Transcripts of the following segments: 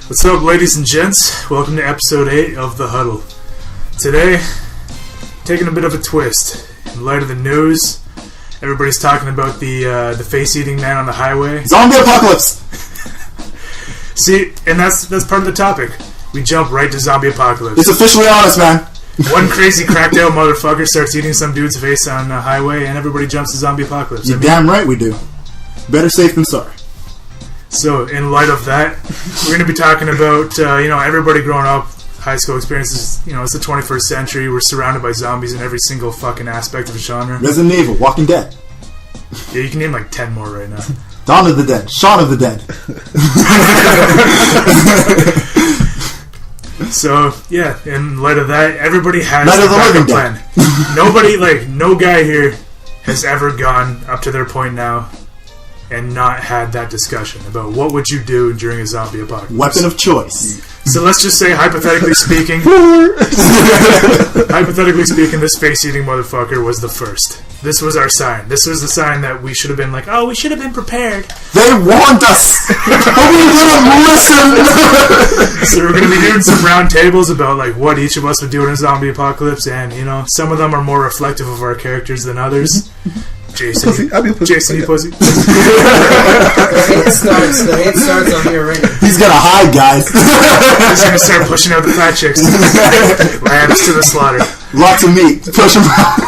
What's up, ladies and gents? Welcome to episode 8 of The Huddle. Today, taking a bit of a twist. In light of the news, everybody's talking about the face-eating man on the highway. Zombie apocalypse! See, and that's part of the topic. We jump right to zombie apocalypse. It's officially on us, man. One crazy cracked out motherfucker starts eating some dude's face on the highway, and everybody jumps to zombie apocalypse. You're damn right we do. Better safe than sorry. So, in light of that, we're going to be talking about, everybody growing up, high school experiences. It's the 21st century. We're surrounded by zombies in every single fucking aspect of the genre. Resident Evil, Walking Dead. Yeah, you can name like 10 more right now. Dawn of the Dead, Shaun of the Dead. So, yeah, in light of that, everybody has Night a of the backup Living plan. Dead. Nobody, no guy here has ever gone up to their point now and not had that discussion about what would you do during a zombie apocalypse. Weapon of choice. So let's just say, hypothetically speaking, this face-eating motherfucker was the first. This was our sign. This was the sign that we should have been like, oh, we should have been prepared. They warned us! But we didn't listen! So we're going to be doing some round tables about what each of us would do in a zombie apocalypse, and some of them are more reflective of our characters than others. Jason, pussy. I'll be a pussy. Jason, you pussy. The hate starts on here already. He's gonna hide, guys. He's going to start pushing out the fat chicks. Lambs to the slaughter. Lots of meat. Push him out.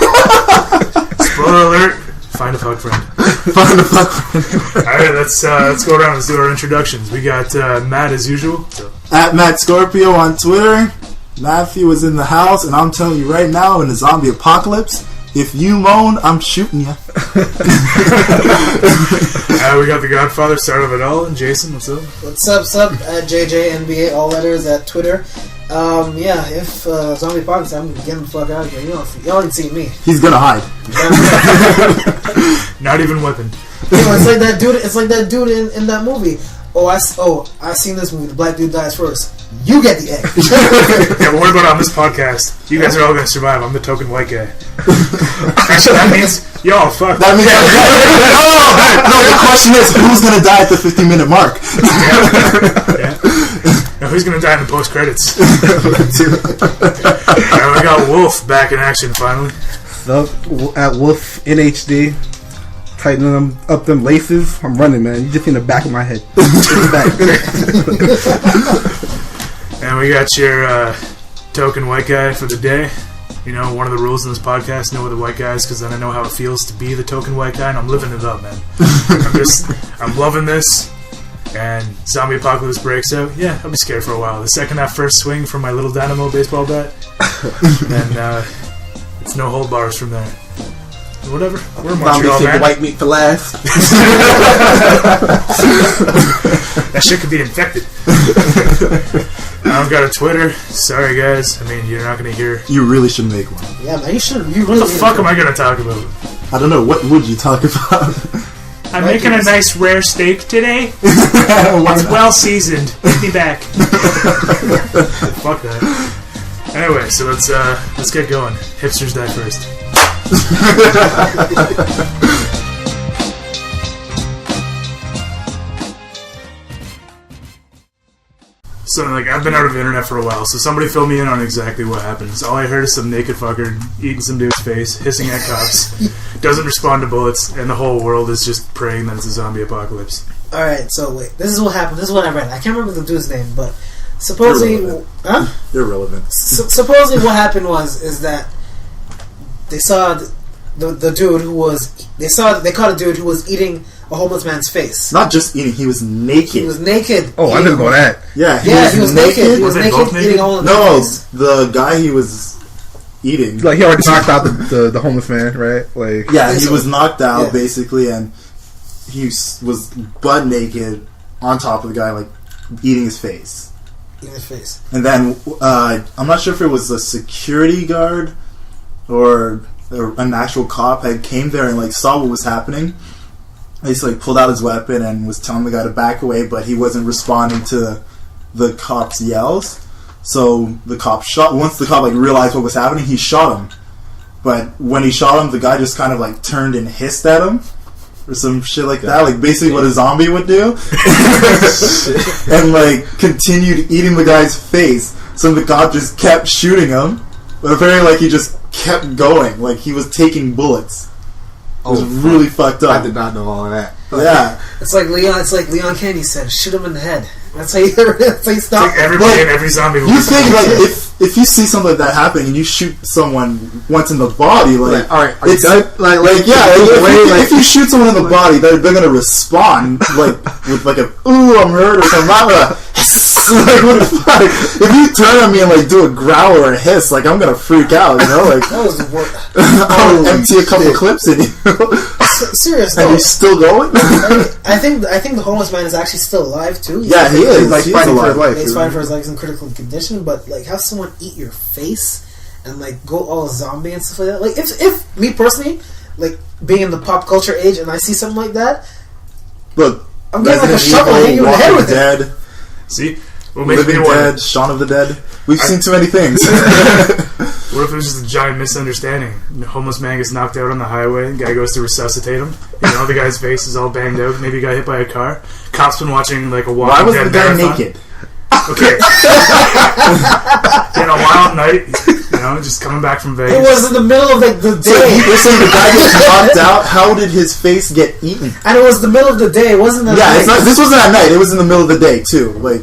Spoiler alert. Find a fuck friend. Find a fuck friend. Alright, let's go around. Let's do our introductions. We got Matt as usual. So. At Matt Scorpio on Twitter. Matthew is in the house, and I'm telling you right now, in the zombie apocalypse, if you moan, I'm shooting you. We got the Godfather, start of it all, and Jason, what's up? What's up? At JJNBA, all letters at Twitter. If zombie apocalypse, I'm getting the fuck out of here. Y'all ain't seen me. He's gonna hide. Not even weapon. It's like that dude. It's like that dude in that movie. I seen this movie. The black dude dies first. You get the egg. Yeah, but what about on this podcast? You guys are all gonna survive. I'm the token white guy. Actually, that means y'all fuck. That means no. The question is, who's gonna die at the 50-minute mark? Yeah. Now, who's gonna die in the post credits? We got Wolf back in action finally. So, at Wolf NHD, tightening up them laces. I'm running, man. You just in the back of my head. And we got your token white guy for the day. One of the rules in this podcast, no other white guys, because then I know how it feels to be the token white guy, and I'm living it up, man. I'm loving this. And zombie apocalypse breaks out. Yeah, I'll be scared for a while. The second that first swing from my little dynamo baseball bat, then it's no hold bars from there. Whatever. We're in Montreal, man. White meat for last. That shit could be infected. I don't got a Twitter. Sorry, guys. I mean, you're not going to hear. You really should make one. Yeah, man, you should. What the fuck am I going to talk about? I don't know. What would you talk about? I'm making a nice rare steak today. It's well seasoned. Hit me back. Fuck that. Anyway, so let's get going. Hipsters die first. So I've been out of the internet for a while, so somebody fill me in on exactly what happens. All I heard is some naked fucker eating some dude's face, hissing at cops, doesn't respond to bullets, and the whole world is just praying that it's a zombie apocalypse. Alright, so wait, this is what happened. This is what I read. I can't remember the dude's name, but supposedly Irrelevant. Supposedly what happened is that they saw the dude who was they caught a dude who was eating a homeless man's face. Not just eating, he was naked. He was naked. Oh, I didn't know that. Yeah, he was naked. He was naked eating a homeless man's face. The guy he was eating. He already knocked out the homeless man, right? He was knocked out, basically, and he was butt naked on top of the guy, eating his face. Eating his face. And then, I'm not sure if it was a security guard or an actual cop had came there and saw what was happening. He just pulled out his weapon and was telling the guy to back away, but he wasn't responding to the cop's yells. So the cop shot. Once the cop realized what was happening, he shot him. But when he shot him, the guy just kind of turned and hissed at him, or some shit like that. Like basically what a zombie would do, and like continued eating the guy's face. So the cop just kept shooting him, but apparently like he just kept going, like he was taking bullets. It was really fucked up. I did not know all of that. Yeah, It's like Leon Kennedy said, shoot him in the head. That's how you stop. Like everybody in every zombie movie. you think like if you see something like that happening and you shoot someone once in the body, like all right, it's if you shoot someone in the body, they're gonna respond like with like a ooh I'm hurt or something. Like what the fuck? If you turn on me and like do a growl or a hiss, like I'm gonna freak out, you know? Like That was the worst. I'll empty a couple clips in you. Serious And though. he's still going? I think the homeless man is actually still alive too. Yeah, he is. He's like fighting for his life. He's fighting for his life. He's in critical condition, but like have someone eat your face and like go all zombie and stuff like that. Like if me personally, like being in the pop culture age, and I see something like that, Look, I'm getting like a Resident shovel and hit you in the head Walking with it. Dead, See? What makes me Living wonder, Dead, Shaun of the Dead. We've seen too many things. what if it was just a giant misunderstanding? The homeless man gets knocked out on the highway, the guy goes to resuscitate him. You know, the guy's face is all banged out. Maybe he got hit by a car. Cop's been watching like a Why Walking was Dead the guy marathon. naked? Okay. In a wild night, you know, just coming back from Vegas. It was in the middle of like the So day, you're saying the guy gets knocked out? How did his face get eaten? and it was the middle of the day. It wasn't the Yeah, night. it's not. This wasn't at night. It was in the middle of the day too. Like,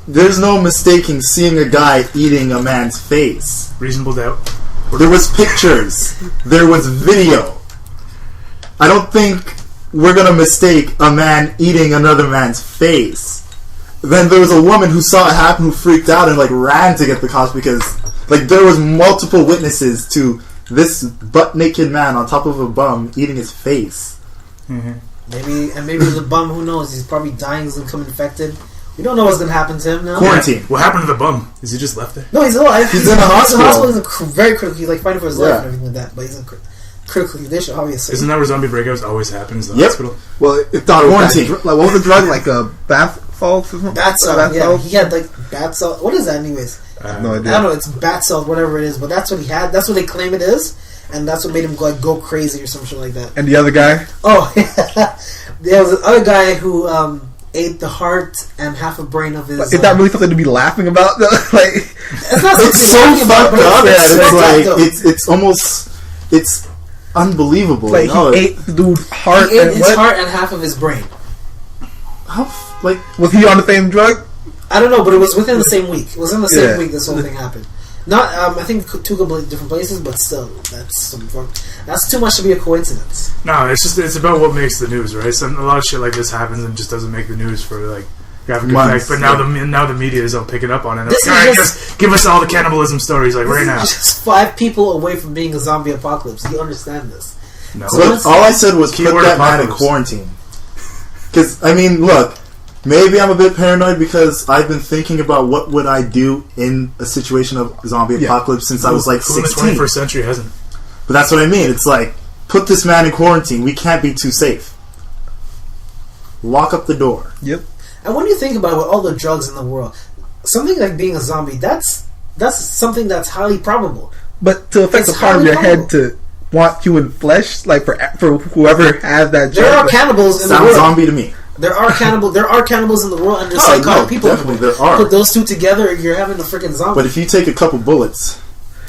there's no mistaking seeing a guy eating a man's face. Reasonable doubt. There was pictures. There was video. I don't think we're gonna mistake a man eating another man's face. Then there was a woman who saw it happen, who freaked out and like ran to get the cops because like there was multiple witnesses to this butt naked man on top of a bum eating his face. Mm-hmm. Maybe the bum. Who knows? He's probably dying. He's gonna become infected. We don't know what's gonna happen to him now. Quarantine. What happened to the bum? Is he just left there? No, he's alive. He's in a hospital. He's in very critical. He's like fighting for his life Yeah. and everything like that. But he's in critical condition, obviously. Isn't that where zombie breakouts always happen? Is the Yep. hospital? Well, if not Quarantine. like what was the drug? Like bath salts or something? Bat cell. Bath Yeah, salts? he had like bat cell. What is that, anyways? No I idea. don't know. It's bat cell, whatever it is. But that's what he had. That's what they claim it is, and that's what made him like go crazy or some shit like that. And the other guy? Oh, there was another guy who ate the heart and half a brain of his. Is that really something to be laughing about? Though? Like, It's not It's so something about, fucked up. but Yeah, it's it's fucked up, like though. it's almost it's unbelievable. like you know? he ate the dude's heart. He ate and his what? heart and half of his brain. Like Was he on the same drug? I don't know, but it was within the same week. It was in the same Yeah. week this whole thing happened. Not, I think two completely different places, but still, that's too much to be a coincidence. No, it's about what makes the news, right? So a lot of shit like this happens and just doesn't make the news for like graphic Months, effect. But now the media is all picking up on it. This Like, all right, is just give us all the cannibalism stories like right This now. is just 5 people away from being a zombie apocalypse. Do you understand this? No. So look, all I said was put Keyword that man in apocalypse. quarantine. Because I mean, look, maybe I'm a bit paranoid because I've been thinking about what would I do in a situation of zombie apocalypse since I was like Who in the 16. 21st century hasn't? But that's what I mean. It's like put this man in quarantine. We can't be too safe. Lock up the door. Yep. And when you think about it, with all the drugs in the world, something like being a zombie, that's something that's highly probable. But to affect It's the part of your highly head to want human flesh, like for whoever has that There are drug. cannibals in the Sounds world. zombie to me. There are cannibals in the world, and there's Oh, psychotic no, people. definitely there are. Put those two together, you're having a freaking zombie. But if you take a couple bullets,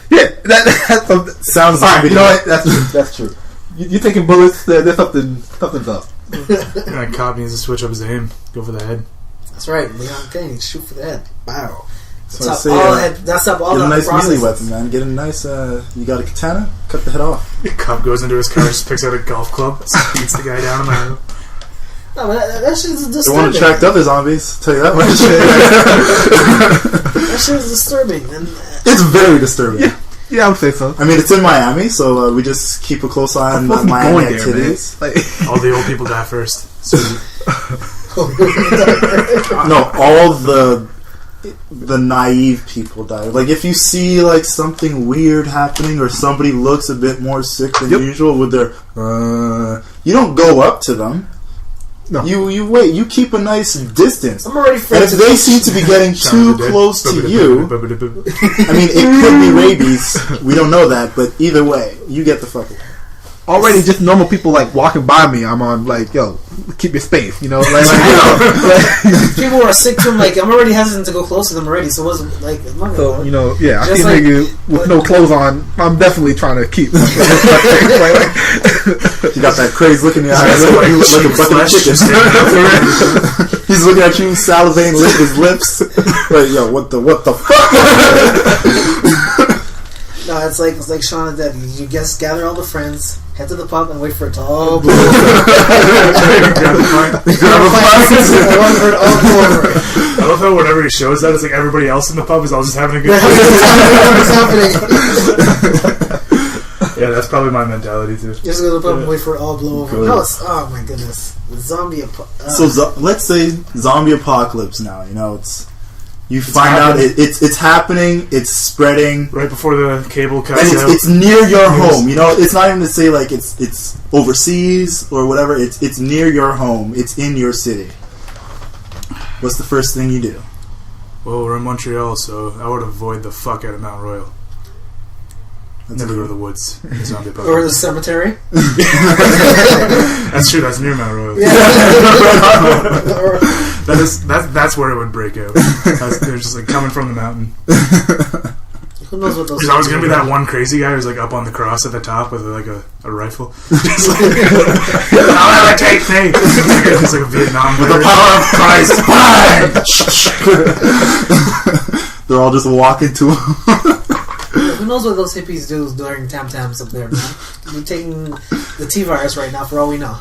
Yeah, that's something. sounds All right, zombie. you to know me. what? That's true. You're taking bullets. There's something's up. That cop needs to switch up his aim. Go for the head. That's right, Leon Kennedy, shoot for the head. Wow. So I That's say, up all get the a nice processes. melee weapon, man. Get a nice. You got a katana? Cut the head off. The cop goes into his car, just picks out a golf club, beats the guy down on the head. No, but that shit is They disturbing. want to attract other zombies. Tell you that much. That shit is disturbing. And It's very disturbing. Yeah, I would say so. I mean, it's in Miami, so we just keep a close eye on What's Miami going there, man? activities. Like, All the old people die first. So No, all the naive people die. Like if you see like something weird happening or somebody looks a bit more sick than usual with their you don't go up to them. No. You wait. You keep a nice distance. I'm already And friends if with they seem to be getting too close to you, I mean, it could be rabies. We don't know that, but either way, you get the fuck away. already just normal people like walking by me, I'm on like, yo, keep your space, you know. Like, people are sick to him. Like, I'm already hesitant to go close to them already. So it wasn't like, I'm not so gonna, you know, yeah, I Just see a like- nigga with no clothes on. I'm definitely trying to keep. You got that crazy look in your eyes, like a bucket of chicken. He's looking at you, salivating, licking his lips. Like, yo, what the fuck? No, it's like Shaun of the Dead. You just gather all the friends, head to the pub, and wait for it to all blow over. I love how whenever he shows that, it's like everybody else in the pub is all just having a good time. What's happening? Yeah, that's probably my mentality too. Just go to the pub and wait for it all blow over. Good. No, it's, oh my goodness, the zombie. So let's say zombie apocalypse now. You know, you find out it's happening. It's spreading Right before the cable cuts and out. it's near your home. You know, it's not even to say like it's overseas or whatever. It's near your home. It's in your city. What's the first thing you do? Well, we're in Montreal, so I would avoid the fuck out of Mount Royal. Never go to the woods. In the zombie or the apocalypse. cemetery. That's true. That's near Mount Royal. That's where it would break out. They're just like coming from the mountain. Who knows what those? There's always gonna be that one crazy guy who's like up on the cross at the top with like a rifle. Just like, I'll never take me. It's like a Vietnam With the veteran. power of Christ, they're all just walking to him. Who knows what those hippies do during tam tams up there, man? We're taking the T-virus right now, for all we know.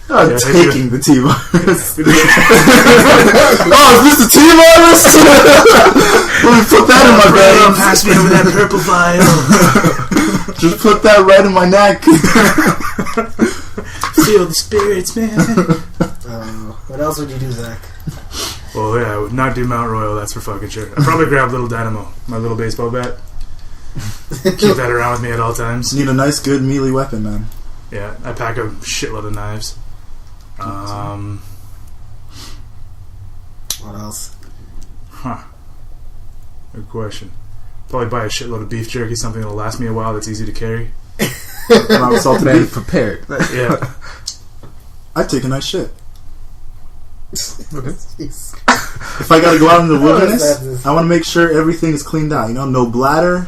I'm Yeah, they taking the T-virus. do. Oh, is this the T-virus? Let me put that in my bag. Pass me over that purple vial. Just put that right in my neck. Feel the spirits, man. What else would you do, Zach? Well, yeah, I would not do Mount Royal. That's for fucking sure. I'd probably grab Little Dynamo, my little baseball bat. Keep that around with me at all times. You need a nice, good melee weapon, man. Yeah, I pack a shitload of knives. What else? Good question. Probably buy a shitload of beef jerky, something that'll last me a while, that's easy to carry. Not with salted Man, beef. prepared. Yeah. I'd take a nice shit. Jeez. If I gotta go out in the wilderness, Madness. I want to make sure everything is cleaned out. You know, no bladder,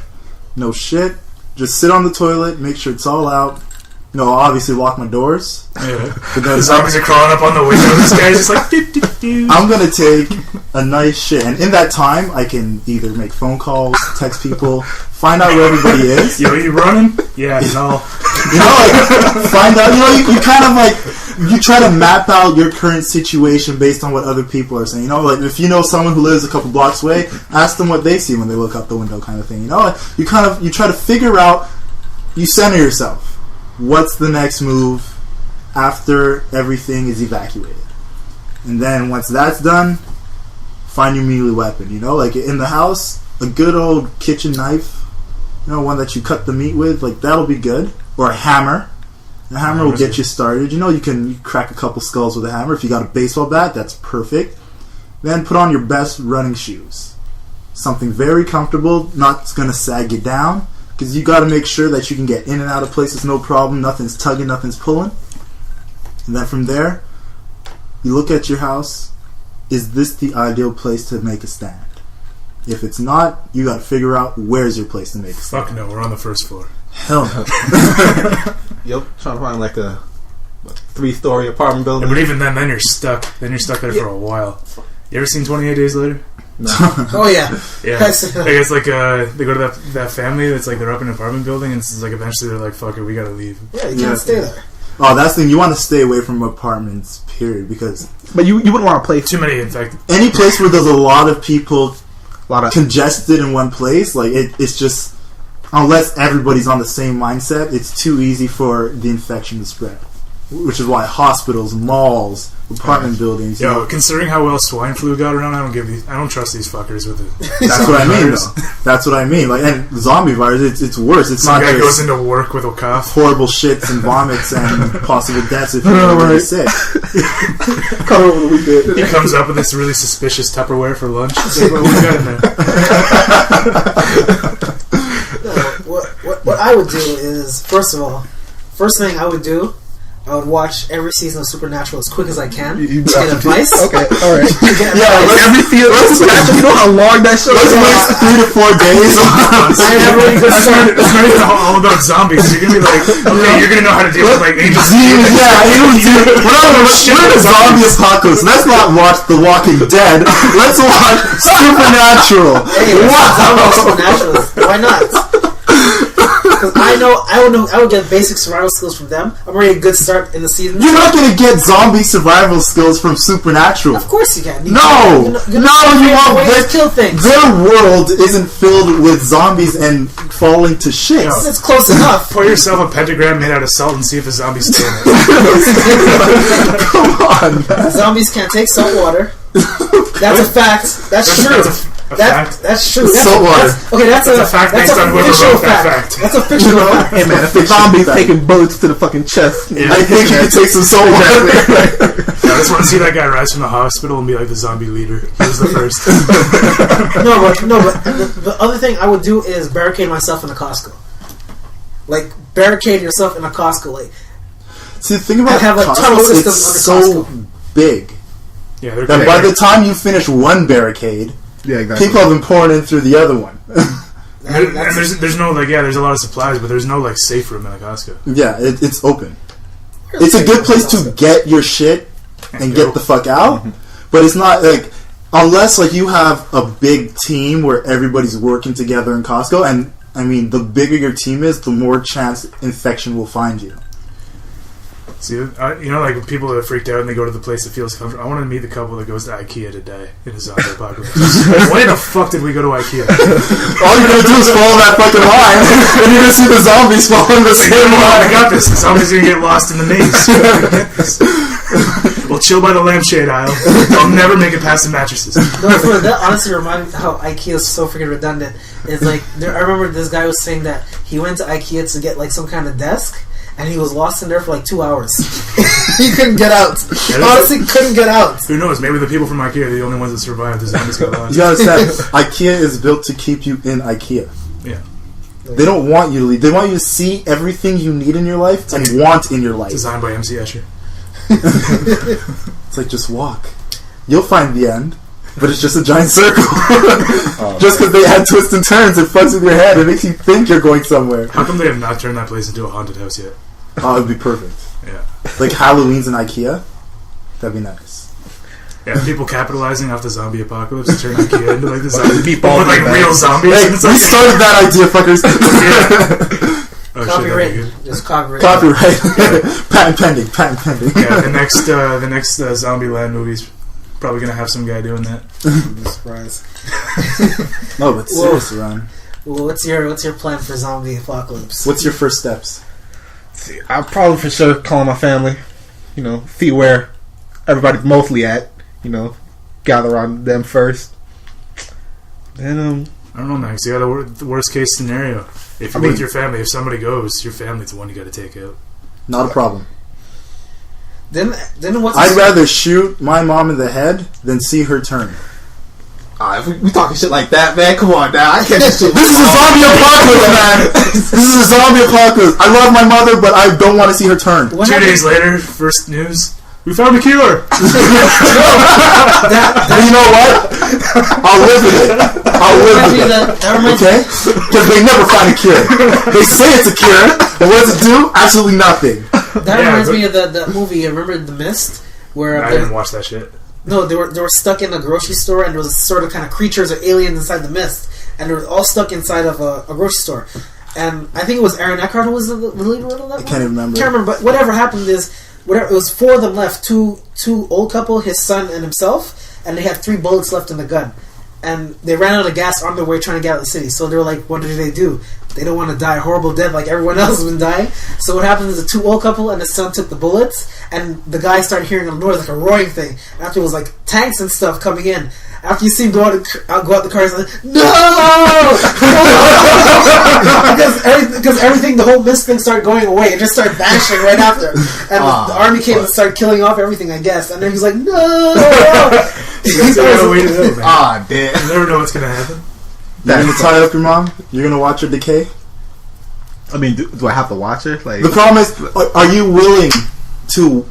no shit. Just sit on the toilet, make sure it's all out. You know, I'll obviously lock my doors. Yeah. But then The zombies are crawling up on the window. This guy's just like, doo, doo, doo. I'm gonna take a nice shit, and in that time, I can either make phone calls, text people, find out where everybody is. Yo, you running? Yeah, no. You know, like, find out. You know, you kind of like you try to map out your current situation based on what other people are saying. You know, like if you know someone who lives a couple blocks away, ask them what they see when they look out the window, kind of thing. You know, like, you try to figure out. You center yourself. What's the next move after everything is evacuated? And then once that's done, find your melee weapon. You know, like in the house, a good old kitchen knife. You know, one that you cut the meat with, like that'll be good. Or a hammer. A hammer will get you started. You know, you can crack a couple skulls with a hammer. If you got a baseball bat, that's perfect. Then put on your best running shoes. Something very comfortable, not going to sag you down. Because you got to make sure that you can get in and out of places no problem. Nothing's tugging, nothing's pulling. And then from there, you look at your house. Is this the ideal place to make a stand? If it's not, you got to figure out where's your place to make a stand. Fuck no, we're on the first floor. Hell no. Yep, trying to find like a 3-story apartment building. Yeah, but even then you're stuck. Then you're stuck there for a while. You ever seen 28 Days Later? Oh yeah. Yeah. Like it's like they go to that family that's like they're up in an apartment building and it's like eventually they're like, fuck it, we gotta leave. Yeah, you Yeah. can't stay there. Oh, that's the thing. You want to stay away from apartments, period. Because But you wouldn't want to play Too many infected. any place where there's a lot of people a lot of. congested in one place, like it's just, unless everybody's on the same mindset, it's too easy for the infection to spread. Which is why hospitals, malls, apartment buildings. You Yo, know, considering how well swine flu got around, I don't trust these fuckers with it. that's what I mean. virus. Though. That's what I mean. Like, and zombie virus, it's worse. It's Some not guy just goes into work with a cough. horrible shits and vomits and possible deaths if you're already sick. Come over the weekend. He comes up with this really suspicious Tupperware for lunch. It's like, what we got in there? No, what I would do is first First thing I would do, I would watch every season of Supernatural as quick as I can to You get advice. Okay, alright. Every Supernatural, you know how long that show let's is? waste 3 to 4 days. I have a really good start. It's not even all about zombies. You're gonna be like, okay, you're gonna know how to deal with like angels. We're in a zombie apocalypse. Let's not watch The Walking Dead. Let's watch Supernatural. Hey, Supernatural. Why not? Because I would get basic survival skills from them. I'm already a good start in the season. You're not gonna get zombie survival skills from Supernatural. Of course you can. You won't. kill things. Their world isn't filled with zombies and falling to shit. It's close enough. Pour yourself a pentagram made out of salt and see if the zombies stay in it. Come on, man. Zombies can't take salt water. That's a fact. That's true. That's true. Salt water. That's a fact based on whoever wrote that fact. That's a fictional fact. Hey man, if the zombies taking bullets to the fucking chest, I think you can take some salt water. I just want to see that guy rise from the hospital and be like the zombie leader. He was the first. But the other thing I would do is barricade myself in a Costco. Like barricade yourself in a Costco. Like, see, the thing about have a Costco, tunnel system it's under so Costco. big Yeah, they're that by the time you finish one barricade, yeah, exactly. people have been pouring in through the other one. and there's no like there's a lot of supplies, but there's no like safe room in a Costco. Yeah, it's open. It's a good place to get your shit and get the fuck out, but it's not like unless like you have a big team where everybody's working together in Costco, and I mean the bigger your team is, the more chance infection will find you. See, like people that are freaked out and they go to the place that feels comfortable. I wanted to meet the couple that goes to IKEA to die in a zombie apocalypse. Why the fuck did we go to IKEA? All you're gonna do is follow that fucking line, and you're gonna see the zombies following the same I line. got this. The zombies are gonna get lost in the maze. We'll chill by the lampshade aisle. I'll never make it past the mattresses. No, that honestly reminds me how IKEA is so freaking redundant. It's like I remember this guy was saying that he went to IKEA to get like some kind of desk. And he was lost in there for like 2 hours. He couldn't get out. Honestly, couldn't get out. Who knows? Maybe the people from IKEA are the only ones that survived. The zombies got lost. You understand? IKEA is built to keep you in IKEA. Yeah. They don't want you to leave. They want you to see everything you need in your life and want in your life. Designed by MC Escher. It's like, just walk. You'll find the end. But it's just a giant circle. Just because they add twists and turns, it fucks with your head. It makes you think you're going somewhere. How come they have not turned that place into a haunted house yet? Oh, it'd be perfect. Yeah. Like Halloween's in IKEA. That'd be nice. Yeah, people capitalizing off the zombie apocalypse to turn IKEA into like the zombie people with like real zombies. Hey, we started that idea, fuckers. Oh, Copyright. shit, Just copyright. Copyright. Patent pending. Yeah, the next Zombieland movie's probably gonna have some guy doing that. I'm surprised. No, but seriously, Ron. Well, what's your plan for zombie apocalypse? What's your first steps? See, I'll probably for sure call my family. See where everybody's mostly at. Gather on them first. Then I don't know, man. 'Cause you got the worst case scenario. If you're with your family, if somebody goes, your family's the one you got to take out. Not a problem. Then what's? I'd rather shoot my mom in the head than see her turn. if we talking shit like that, man, come on now. I can't just shit. This is a zombie apocalypse, man. This is a zombie apocalypse. I love my mother, but I don't want to see her turn. 2 days later, first news. We found a cure. And you know what? I'll live with it. Okay? Because they never find a cure. They say it's a cure, but what does it do? Absolutely nothing. That reminds me of the movie. Remember The Mist, where I didn't watch that shit. No, they were stuck in a grocery store, and there was sort of kind of creatures or aliens inside the mist, and they were all stuck inside of a grocery store. And I think it was Aaron Eckhart who was the lead role of that. I can't remember. But whatever happened is. It was 4 of them left, two old couple, his son and himself, and they had 3 bullets left in the gun. And they ran out of gas on their way trying to get out of the city. So they were like, what do they do? They don't want to die a horrible death like everyone else has been dying. So what happened is the 2 old couple and the son took the bullets, and the guy started hearing a noise, like a roaring thing. After it was like tanks and stuff coming in. After you see him go out the car, he's like, no! because everything, the whole mist thing started going away. It just started vanishing right after. And the army came and started killing off everything, I guess. And then he's like, no! That's a way to know, man. Damn. You never know what's going to happen. You're going to tie up your mom? You're going to watch her decay? I mean, do I have to watch it? Like, The problem is, are you willing to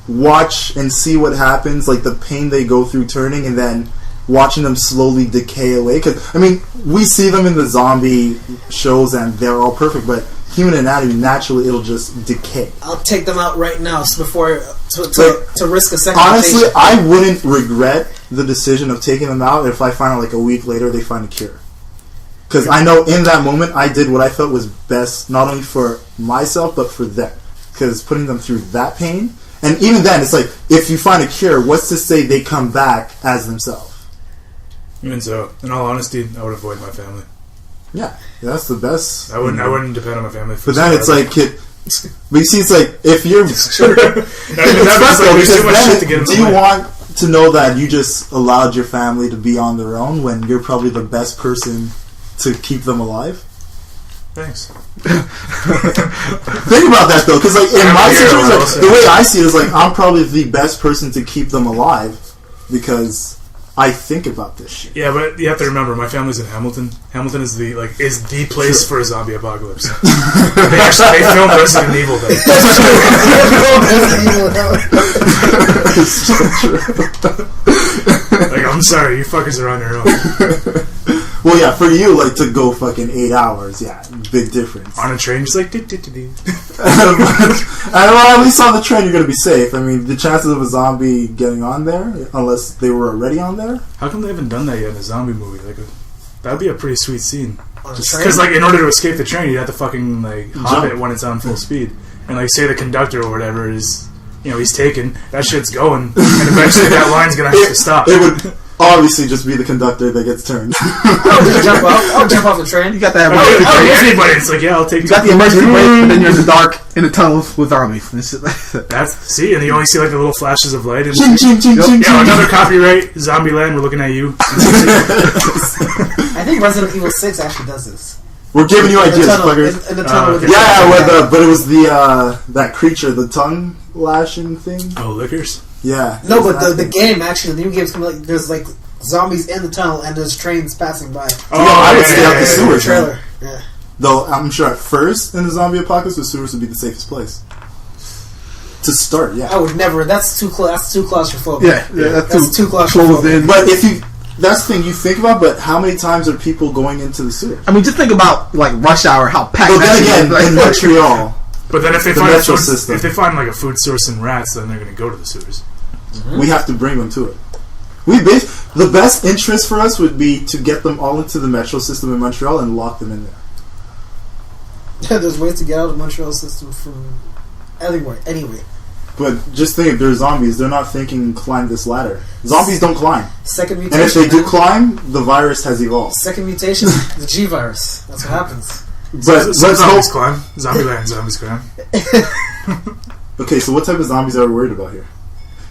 watch and see what happens, like the pain they go through turning, and then watching them slowly decay away? Because I mean, we see them in the zombie shows, and they're all perfect, but human anatomy, naturally, it'll just decay. I'll take them out right now before to risk a second. Honestly, I wouldn't regret the decision of taking them out if I find out like a week later they find a cure. Because I know in that moment I did what I felt was best, not only for myself but for them. Because putting them through that pain, and even then, it's like if you find a cure, what's to say they come back as themselves? Even so, in all honesty, I would avoid my family. Yeah, that's the best. I wouldn't depend on my family. For But then it's like, but you see, it's like if you're. It's best though, because too much then shit to get in do the you way. want to know that you just allowed your family to be on their own when you're probably the best person to keep them alive? Thanks. Think about that though, because like in my situation, like, the way I see it is like I'm probably the best person to keep them alive because I think about this shit. Yeah, but you have to remember, my family's in Hamilton. Hamilton is the place for a zombie apocalypse. they filmed Resident Evil there. Like, I'm sorry, you fuckers are on your own. Well, yeah, for you, like to go fucking 8 hours, yeah, big difference. On a train, just like do. At least on the train, you're gonna be safe. I mean, the chances of a zombie getting on there, unless they were already on there. How come they haven't done that yet in a zombie movie? Like, that'd be a pretty sweet scene. Just train? because, like, in order to escape the train, you have to fucking like hop Jump. it when it's on full speed, and like, say the conductor or whatever is, he's taken. That shit's going, and eventually that line's gonna have to stop. It would obviously just be the conductor that gets turned. I'll jump off the train. you got that. Anybody, it's like, yeah, I'll take. You got the emergency brake, but then you're in the dark in the tunnels with zombies and shit like that. And you only see like the little flashes of light. And Ching, ching, ching, ching, yeah, ching. another copyright, Zombieland. We're looking at you. I think Resident Evil 6 actually does this. We're giving you ideas, fuckers. In the tunnel with the Yeah, but it was the that creature, the tongue lashing thing. Oh, liquors. Yeah. No, but the game actually, the new game's coming. Like, there's like zombies in the tunnel and there's trains passing by. Oh, I would stay out the The sewers. trailer. Yeah. Though I'm sure at first in the zombie apocalypse, the sewers would be the safest place to start. Yeah. I would never. That's too claustrophobic. Yeah, That's too claustrophobic. But if you, that's the thing you think about. But how many times are people going into the sewer? I mean, just think about like rush hour, how packed. But then that again, is, like, in Montreal, But then if they The find metro system. if they find like a food source in rats, then they're going to go to the sewers. we have to bring them to it. The best interest for us would be to get them all into the metro system in Montreal and lock them in there. Yeah, there's ways to get out of the Montreal system from anywhere. Anyway, But just think, if they're zombies, they're not thinking climb this ladder. Zombies don't climb. second mutation. And if they do man. climb, the virus has evolved. Second mutation, the G virus. That's what happens. But Some let's hope. zombies climb. Zombieland zombies climb. Okay, so what type of zombies are we worried about here?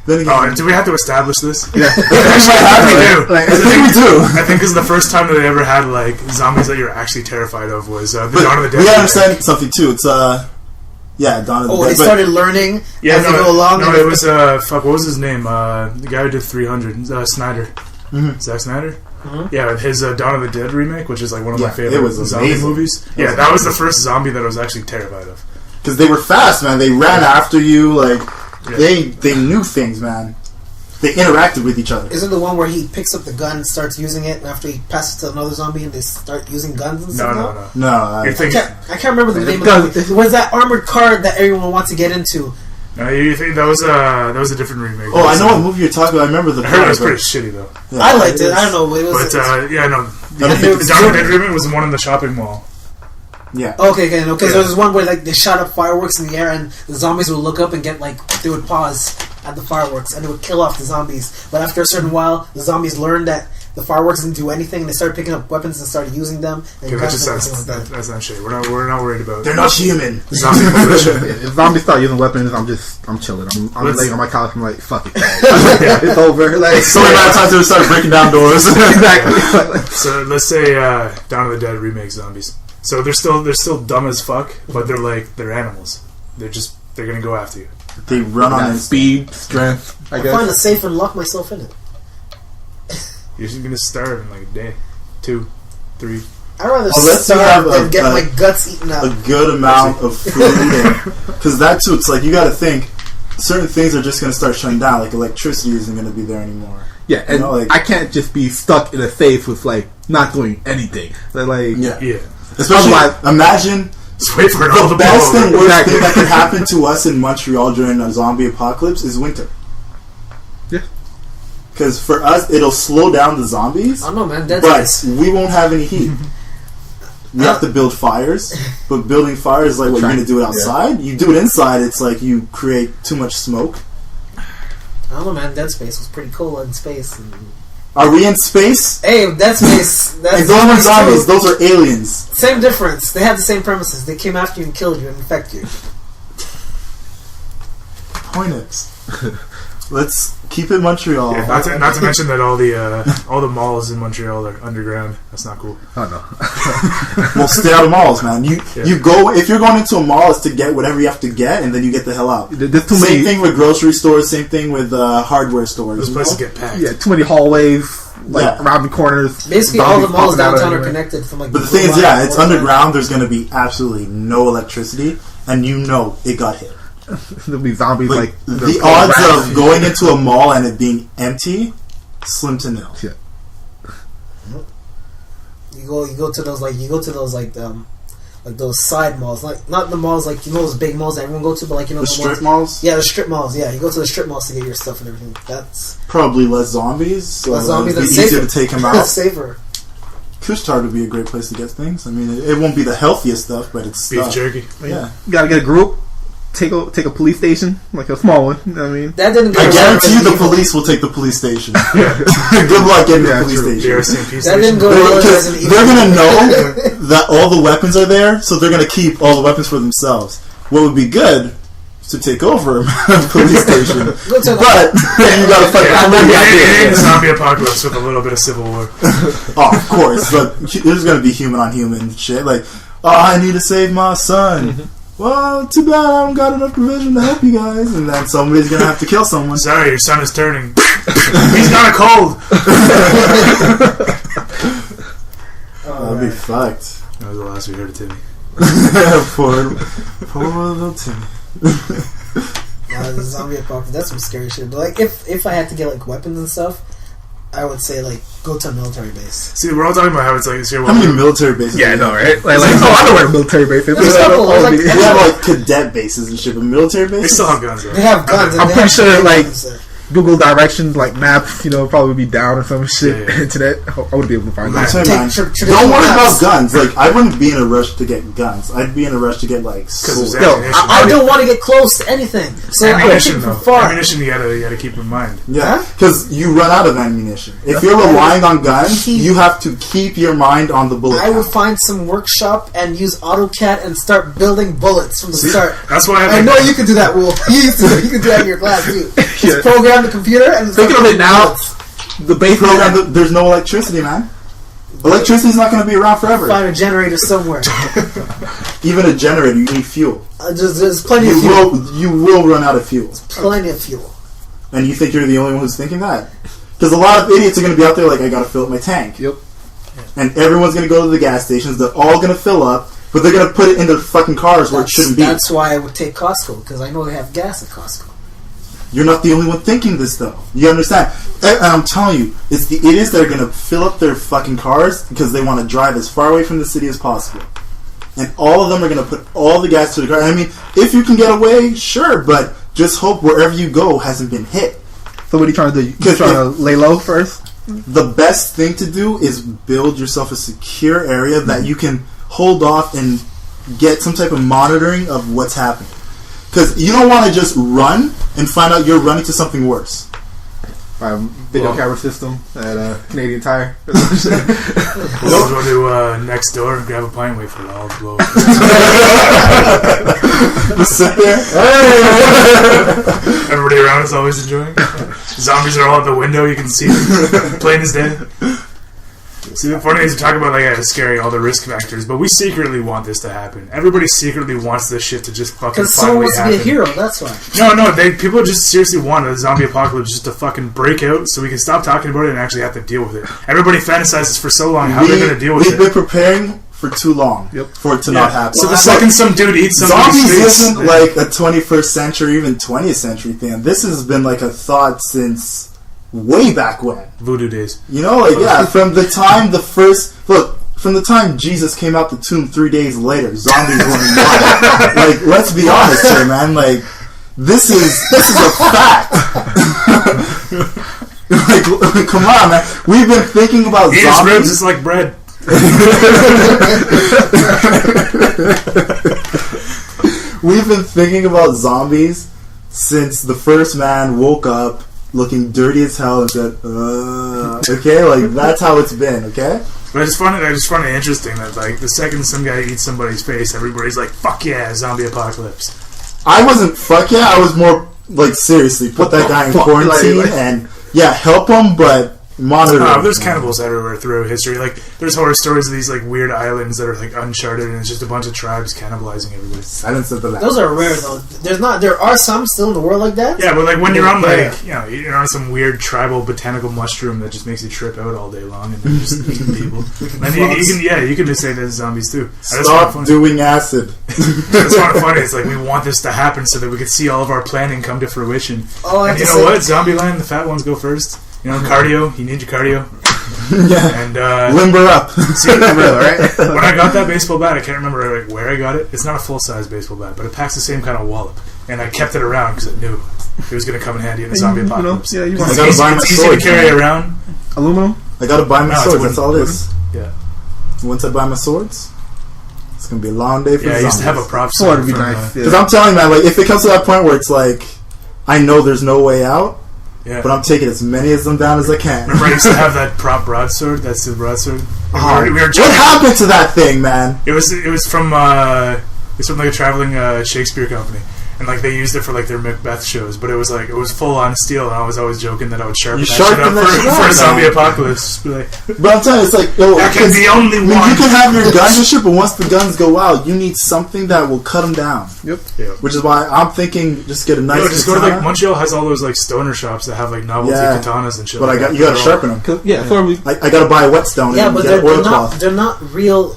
Then again, Oh, and do we have to establish this? yeah. Actually, we do. Like, I think we do. I think this is the first time that they ever had like zombies that you're actually terrified of was the But Dawn of the Dead. we gotta understand something too. It's Dawn of the Oh, Dead. they started learning Yeah, as they go along. No, and it was what was his name? The guy who did 300, Snyder, Zack Snyder. Yeah, his Dawn of the Dead remake, which is like one of my Yeah, favorite it was zombie amazing. movies. Yeah, that was the first zombie that I was actually terrified of. Because they were fast, man. They ran after you. Like Yeah. they knew things, man. They interacted with each other. Isn't the one where he picks up the gun and starts using it, and after he passes to another zombie and they start using guns and stuff? No. No, You're I thinking, can't remember the name of guns. it. It was that armored car that everyone wants to get into. no, you think that was a different remake. oh, I know what movie you're talking about. I remember the. I heard it was plot, pretty shitty though. but- yeah, I liked it. I don't know. It was. But yeah, no. I don't think The Dawn of the Dead remake was the one in the shopping mall. Yeah. Okay, no, because Yeah. there was one where like they shot up fireworks in the air, and the zombies would look up and get like they would pause at the fireworks, and it would kill off the zombies. But after a certain while, the zombies learned that the fireworks didn't do anything, and they started picking up weapons and started using them. And Okay, that just guns sounds and everything like that. that's not shit. We're not worried about. They're not human. zombie militia. If zombies start using weapons, I'm chilling. I'm Let's- laying on my couch. I'm like, fuck it. It's over. Like, So many amount of times they started breaking down doors. exactly. So let's say Dawn of the Dead remake zombies. So they're still dumb as fuck, but they're animals. They're gonna go after you. They run on instinct. Speed, strength. I I find a guess. safe and lock myself in it. You're just gonna starve in like a day, 2, 3. I'd rather Unless you starve have than get my guts eaten out. a good amount of food. Because that too, it's like you got to think certain things are just going to start shutting down. Like electricity isn't going to be there anymore. Yeah, and I can't just be stuck in a safe with like not doing anything. Yeah. Especially imagine just wait for it all the to best blow thing, over. worst thing that could happen to us in Montreal during a zombie apocalypse is winter. Yeah. Because for us, it'll slow down the zombies. I don't know, man. That's but nice. we won't have any heat. We have to build fires, but building fires is like what you're going to do it outside. You do it inside, it's like you create too much smoke. I don't know, man. Dead Space was pretty cool in space. Are we in space? Hey, Dead Space. That's And those aren't zombies; those are aliens. Same difference. They have the same premises. They came after you and killed you and infect you. Points. Let's keep it Montreal. Yeah, not to mention that all the malls in Montreal are underground. That's not cool. Oh no. Well, stay out of malls, man. You go if you're going into a mall, it's to get whatever you have to get, and then you get the hell out. There's too Same many. thing with grocery stores. Same thing with hardware stores. Those places get packed. Yeah, too many hallways, around the corners. Basically, all the malls popping out downtown are everywhere. connected from like. But the thing is, it's underground. There's going to be absolutely no electricity, and it got hit. There'll be zombies Like the odds of going into a mall and it being empty, slim to nil. Yeah. You go to those those side malls, like not the malls like those big malls that everyone go to, but like The strip malls. Yeah, the strip malls. Yeah, you go to the strip malls to get your stuff and everything. That's Probably less zombies. So less zombies. it'd be That's easier safer. to take them That's out. safer. Couche-tard would be a great place to get things. I mean, it won't be the healthiest stuff, but it's Beef stuff. jerky. Yeah. You gotta get a group. Take a police station, like a small one. I mean, That didn't. Go I well guarantee you with the Evil. police will take the police station. Yeah. Good luck getting Yeah, the police true. The station. RCMP That didn't station. go well with Because Resident Evil. they're going to know that all the weapons are there, so they're going to keep all the weapons for themselves. What would be good is to take over a police station. Go to But you got to fight. Yeah, the zombie apocalypse with a little bit of civil war. Oh, of course. But there's going to be human on human shit. Like, I need to save my son. Well, too bad I don't got enough provision to help you guys. And then somebody's going to have to kill someone. Sorry, your son is turning. He's got a cold. That'd be fucked. That was the last we heard of Timmy. Poor little Timmy. The zombie apocalypse. That's some scary shit. But like, if I had to get like weapons and stuff, I would say like go to a military base. See, we're all talking about how it's like How many military bases? yeah, I do know, you right? Like I know where the military base is. There's a couple, All like- the- have? We have like cadet bases and shit, but military They bases? still have guns, though. They have guns. and I'm they pretty have sure, big like- guns there. Google directions, like maps, probably be down or some shit. Yeah. Internet, I would be able to find I'm that. saying, Take man, traditional don't worry maps. about guns. Like, I wouldn't be in a rush to get guns. I'd be in a rush to get like swords. there's Yo, ammunition. I don't want to get close to anything. So I'm ammunition, looking though. from far. Ammunition, you gotta keep in mind. Yeah, Huh? because you run out of ammunition. If you're relying on guns, you have to keep your mind on the bullet. I would count. find some workshop and use AutoCAD and start building bullets from the start. That's why I know you could do that, Will. You could do that in your class too. Just Yeah. program the computer and Thinking of it now, the base Program, there's no electricity, man. Electricity's not going to be around forever. find a generator somewhere. Even a generator, you need fuel. There's plenty of fuel. You will run out of fuel. Plenty of fuel. And you think you're the only one who's thinking that? Because a lot of idiots are going to be out there like, I got to fill up my tank. Yep. And everyone's going to go to the gas stations. They're all going to fill up, but they're going to put it in their fucking cars where it shouldn't be. That's why I would take Costco, because I know they have gas at Costco. You're not the only one thinking this, though. You understand? And I'm telling you, it's the idiots that are going to fill up their fucking cars because they want to drive as far away from the city as possible. And all of them are going to put all the gas to the car. I mean, if you can get away, sure, but just hope wherever you go hasn't been hit. So what are you trying to do? You Because trying to lay low first? The best thing to do is build yourself a secure area that you can hold off and get some type of monitoring of what's happening. Because you don't want to just run and find out you're running to something worse. Video camera system at Canadian Tire. We'll go to next door, grab a pint, wait for it all to blow up. Just sit there. Everybody around is always enjoying. Zombies are all at the window, you can see them. Plain as day. See, the funny is we talk about like scary all the risk factors, but we secretly want this to happen. Everybody secretly wants this shit to just fucking Because someone finally wants to be a happen. hero, that's why. No, people just seriously want a zombie apocalypse just to fucking break out so we can stop talking about it and actually have to deal with it. Everybody fantasizes for so long how they're going to deal with We've it. been preparing for too long for it to not happen. So the second some dude eats somebody's zombies face, isn't like a 21st century, even 20th century thing. This has been like a thought since way back when. voodoo days. You know, from the time Jesus came out the tomb 3 days later, zombies weren't alive. Like, let's be honest here, man. Like, this is a fact. Like, come on, man. We've been thinking about Eat his zombies. ribs just like bread. We've been thinking about zombies since the first man woke up looking dirty as hell and said, okay, like that's how it's been, okay? But I just find it interesting that like the second some guy eats somebody's face, everybody's like, "Fuck yeah, zombie apocalypse." I wasn't fuck yeah, I was more like seriously put that guy in quarantine and help him, but monitor him. There's cannibals everywhere throughout history. Like there's horror stories of these like weird islands that are like uncharted and it's just a bunch of tribes cannibalizing everybody. Silence of the Lambs. Those are rare though. There are some still in the world like that. Yeah, but like when you're on like you're on some weird tribal botanical mushroom that just makes you trip out all day long and then just eating people. And you can just say that zombies too. Stop doing acid. That's kind of funny. It's like we want this to happen so that we could see all of our planning come to fruition. And you know what? Zombieland, the fat ones go first. You know, cardio. You need your cardio. Yeah. And limber up. See, right? When I got that baseball bat, I can't remember like where I got it. It's not a full size baseball bat, but it packs the same kind of wallop. And I kept it around because I knew it was going to come in handy in the zombie apocalypse. It's easy to carry around. Aluminum. I gotta buy my swords. That's all it is. Yeah. Once I buy my swords, it's gonna be a long day for I used to have a prop sword. Would be nice. Because I'm telling you, man, like if it comes to that point where it's like, I know there's no way out. Yeah. But I'm taking as many of them down as I can. Remember I used to have that prop broadsword? That's the broadsword? What happened to that thing, man? It was from like a traveling Shakespeare company. And like they used it for like their Macbeth shows, but it was full on steel, and I was always joking that I would sharpen that shit up for a zombie apocalypse. But I'm telling you, it's like that can be only one. You can have your guns and shit, but once the guns go out, you need something that will cut them down. Yep. Yeah. Which is why I'm thinking just get a nice. Just go to like Montreal has all those like stoner shops that have like novelty katanas and shit. But like you gotta sharpen them. I gotta buy a whetstone. Yeah, and but get they're not real.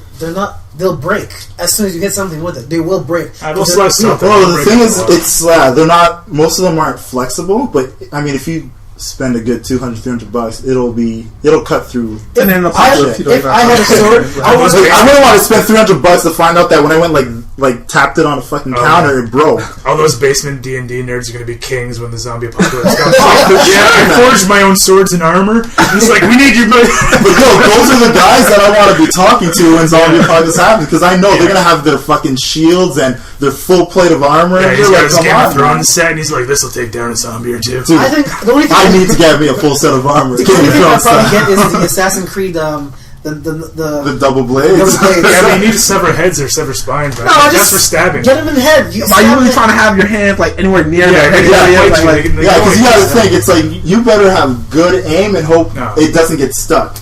They'll break as soon as you hit something with it. They will break. Well, the thing is, they're not. Most of them aren't flexible. But I mean, if you spend a good $200-$300, it'll cut through. And then if I had a sword, I wouldn't want to spend $300 to find out that when I went like tapped it on a fucking counter, it broke. All those basement D&D nerds are going to be kings when the zombie apocalypse comes. I forged my own swords and armor. It's like, we need your money. But those are the guys that I want to be talking to when zombie apocalypse happens, because I know they're going to have their fucking shields and their full plate of armor. Yeah, he's got his Game of Thrones set, and he's like, this will take down a zombie or two. Dude, I think the only thing I need to get me a full set of armor. The only thing I'll probably get is the Assassin's Creed, the double blades. Yeah, but you need to sever heads or sever spines, right? No, that's for stabbing. Get him in the head. Are you really trying to have your hands like anywhere near their head? Because you got to think, it's like you better have good aim and hope it doesn't get stuck.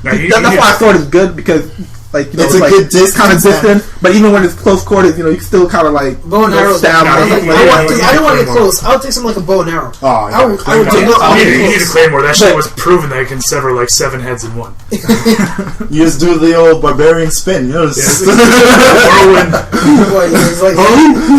That's why sword is good, because it's a good distance, kind of distant, but even when it's close quarters, you can still kind of like bow and arrow. Stab. I don't want to get close. I would take something like a bow and arrow. Oh, yeah. You need a claymore. That shit was proven that it can sever like 7 heads in one. You just do the old barbarian spin. You know, whirlwind.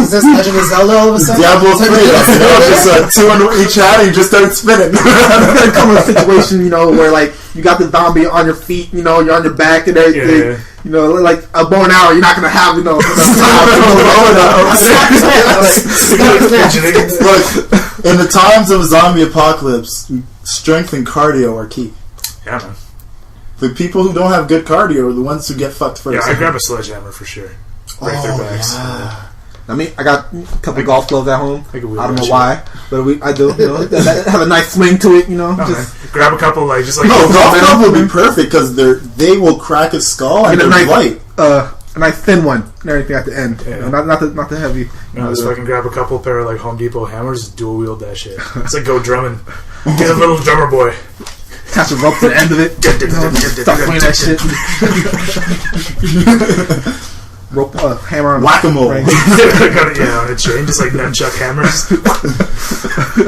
Is this Legend of Zelda all of a sudden? Diablo 3. Just 2 under each hand, and you just start spinning. It's gonna come in a situation, where like you got the zombie on your feet, you're on your back and everything. Yeah. Like a bow and arrow, you're not gonna have, Look, in the times of a zombie apocalypse, strength and cardio are key. Yeah, man. The people who don't have good cardio are the ones who get fucked first. Yeah, I grab a sledgehammer for sure. Break their backs. Yeah. I mean, I got a couple of golf clubs at home. I don't know why, but I do. That have a nice swing to it. Grab a couple, golf club will be perfect because they will crack a skull and they're light. A nice thin one and everything at the end. Yeah. Not the heavy. Just fucking grab a couple pair of Home Depot hammers, dual wield that shit. It's like go drumming. Get a little drummer boy. Attach a rope to the end of it. Stop playing that shit. Rope, hammer on Whack-a-mole. Yeah, on a chain, just like nunchuck hammers.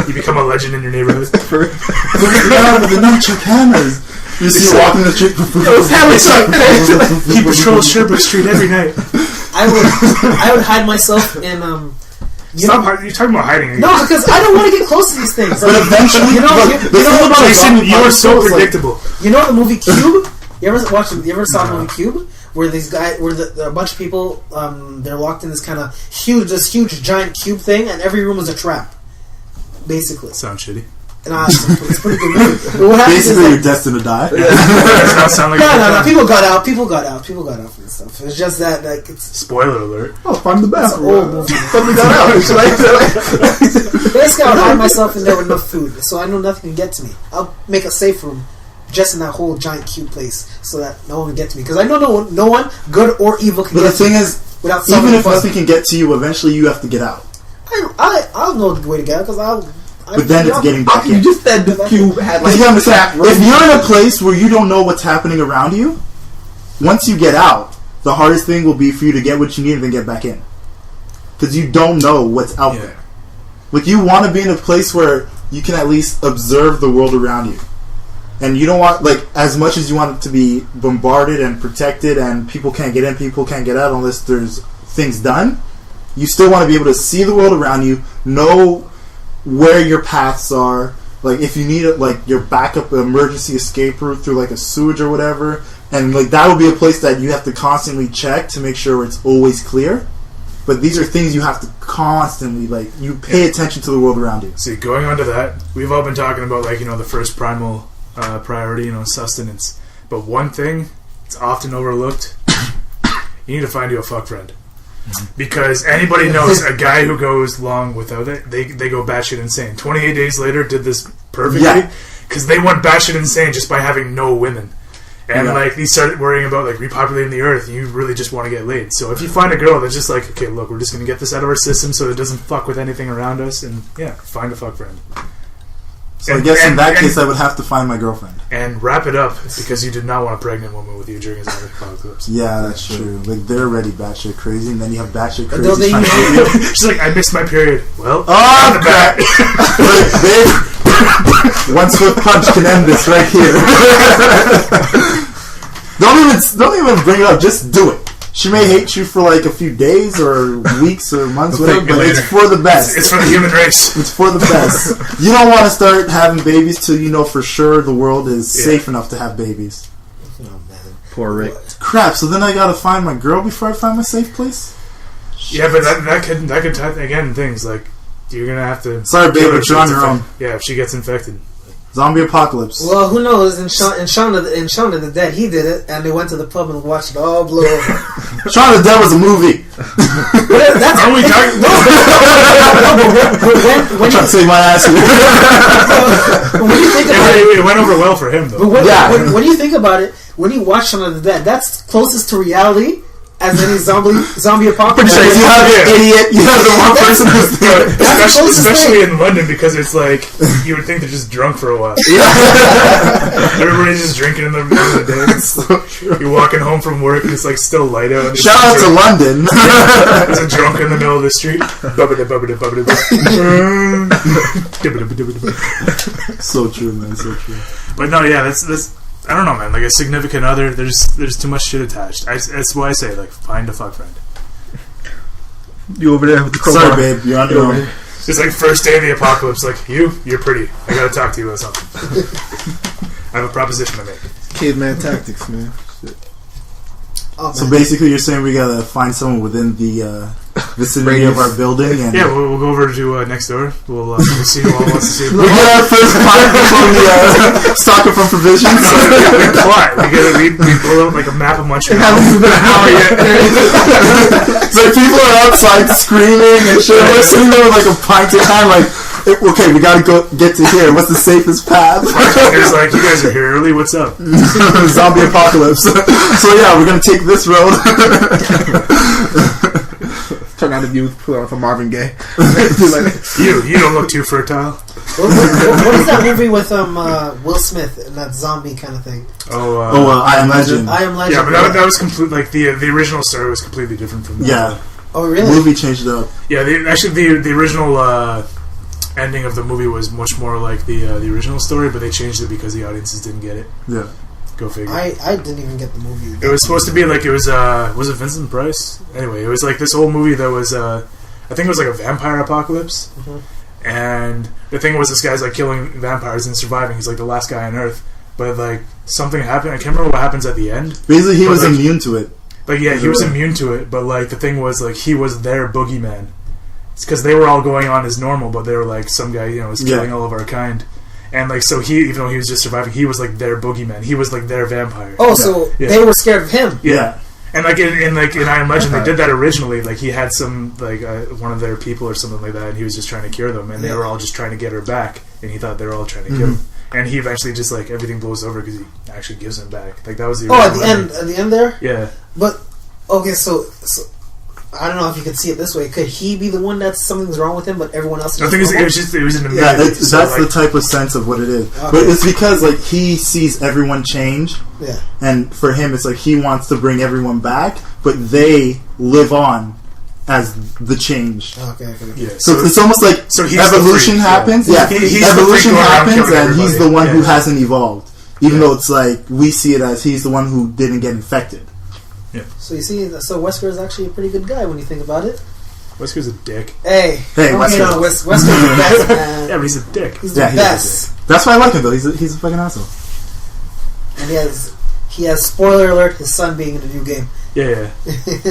You become a legend in your neighborhood. Look at the nunchuck hammers. You see you walking the street. He patrols Sherbrooke Street every night. I would hide myself in Stop! You're talking about hiding again. No, because I don't want to get close to these things. But eventually, Jason, you are so predictable. You know the movie Cube? You ever saw the movie Cube? Where these guys, a bunch of people, they're locked in this kind of huge giant cube thing, and every room is a trap. Basically, Sounds shitty. Nah, it's a pretty good movie. But what happens Basically, is you're destined to die. Does not sound like no. People got out for this stuff. It's just that, like, it's Spoiler alert. Oh, find the it's an bathroom. old movie. Somebody got out. Basically, I would hide myself in there with enough food, so I know nothing can get to me. I'll make a safe room just in that whole giant cube place, so that no one can get to me. Because I know no one, good or evil, can But get the thing to me is, without even if someone. nothing can get to you, eventually you have to get out. I'll know the way to get out because But then it's getting back You in. just said the cube had like You understand? If you're in a place where you don't know what's happening around you, once you get out, the hardest thing will be for you to get what you need and then get back in. Because you don't know what's out there. Like, you want to be in a place where you can at least observe the world around you. And you don't want, like, as much as you want it to be bombarded and protected and people can't get in, people can't get out unless there's things done, you still want to be able to see the world around you, know where your paths are, like if you need like your backup emergency escape route through like a sewage or whatever, and like that would be a place that you have to constantly check to make sure it's always clear. But these are things you have to constantly, like, you pay attention to the world around you. See, going on to that, we've all been talking about, like, the first primal priority, sustenance. But one thing that's often overlooked, you need to find you a fuck friend. Because anybody knows a guy who goes long without it, they go batshit insane. 28 days later did this perfectly because they went batshit insane just by having no women. And like they started worrying about like repopulating the earth, and you really just want to get laid. So if you find a girl that's just like, okay, look, we're just going to get this out of our system so it doesn't fuck with anything around us, and find a fuck friend. So I guess in that case I would have to find my girlfriend. And wrap it up, because you did not want a pregnant woman with you during a zombie apocalypse. Yeah, that's true. Like, they're already batshit crazy, and then you have batshit Don't crazy they trying to get you. She's like, I missed my period. Well, Oh, crap! Babe, one swift punch can end this right here. Don't even bring it up. Just do it. She may hate you for like a few days or weeks or months, whatever, but it's for the best. It's for the human race. It's for the best. You don't want to start having babies till you know for sure the world is safe enough to have babies. Oh, man. Poor Rick. Crap, so then I gotta find my girl before I find my safe place? Yeah, but that could type again things like you're gonna have to. Sorry, babe, kill her but you're on your own. Yeah, if she gets infected. Zombie apocalypse. Well, who knows? In Shaun of the Dead, he did it, and they went to the pub and watched it all blow over. Shaun of the Dead was a movie. That's Are we talking? I'm trying to save my ass here. when you think about it, It went over well for him, though. but when you think about it, when you watch Shaun of the Dead, that's closest to reality as any zombie apocalypse. So you have an idiot. You have the one person who's there. Especially in London, because it's like you would think they're just drunk for a while. Everybody's just drinking in the middle of the day. It's so true. You're walking home from work and it's like still light out. And Shout out to London. There's a drunk in the middle of the street. So true, man. So true. But no, yeah, that's I don't know, man. Like a significant other, there's too much shit attached. That's why I say, like, find a fuck friend. You over there with the crowbar. Sorry, babe. You're on your own. It's like first day of the apocalypse. Like you're pretty. I gotta talk to you about something. I have a proposition to make. Caveman tactics, man. Shit. Oh, So man. basically, you're saying we gotta find someone within the vicinity of our building, and Yeah, we'll go over to next door. We'll see who all wants to see. we get our first pint from the stock up from provisions. We plot. We pull out like a map of Montreal. Hasn't been an hour yet. So people are outside screaming and shit. We're sitting there with like a pint in hand, like, okay, we gotta go get to here. What's the safest path? It's like, you guys are here early. What's up? Zombie apocalypse. So yeah, we're gonna take this road. Turn on the view, put on for Marvin Gaye. Like, You don't look too fertile. What is that movie with Will Smith and that zombie kind of thing? I Am Legend. I Am Legend. Yeah, but that was complete. Like the original story was completely different from that. Yeah. Oh, really? The movie changed it up. Yeah, the original ending of the movie was much more like the original story, but they changed it because the audiences didn't get it. Yeah. Go figure. I didn't even get the movie. It was supposed to be like it was it Vincent Price? Anyway, it was like this whole movie that was I think it was like a vampire apocalypse. Mm-hmm. And the thing was, this guy's like killing vampires and surviving. He's like the last guy on Earth. But like something happened. I can't remember what happens at the end. Basically, he was like, immune to it. Like yeah, he was immune to it. But like the thing was, like he was their boogeyman. It's because they were all going on as normal, but they were like some guy was killing all of our kind. And like so, he even though he was just surviving, he was like their boogeyman. He was like their vampire. Oh, so they were scared of him. Yeah. And like in I Am Legend, they did that originally. Like he had some like one of their people or something like that, and he was just trying to cure them, and they were all just trying to get her back, and he thought they were all trying to kill him. And he eventually just like everything blows over because he actually gives him back. Like that was the at the end there. Yeah. But okay, so I don't know if you could see it this way. Could he be the one that something's wrong with him, but everyone else? I think it was in the movie. Yeah, that's the type of sense of what it is. Okay. But it's because like he sees everyone change. Yeah. And for him, it's like he wants to bring everyone back, but they live on as the change. Okay. Yeah. So it's almost like evolution happens. Yeah, evolution happens, and he's the one who hasn't evolved. Even though it's like we see it as he's the one who didn't get infected. Yeah. So you see, Wesker is actually a pretty good guy when you think about it. Wesker's a dick. Hey, Wesker. Wesker's the best, man. Yeah, but he's a dick. He's the best. That's why I like him though. He's a fucking asshole. And he has spoiler alert, his son being in the new game. Yeah.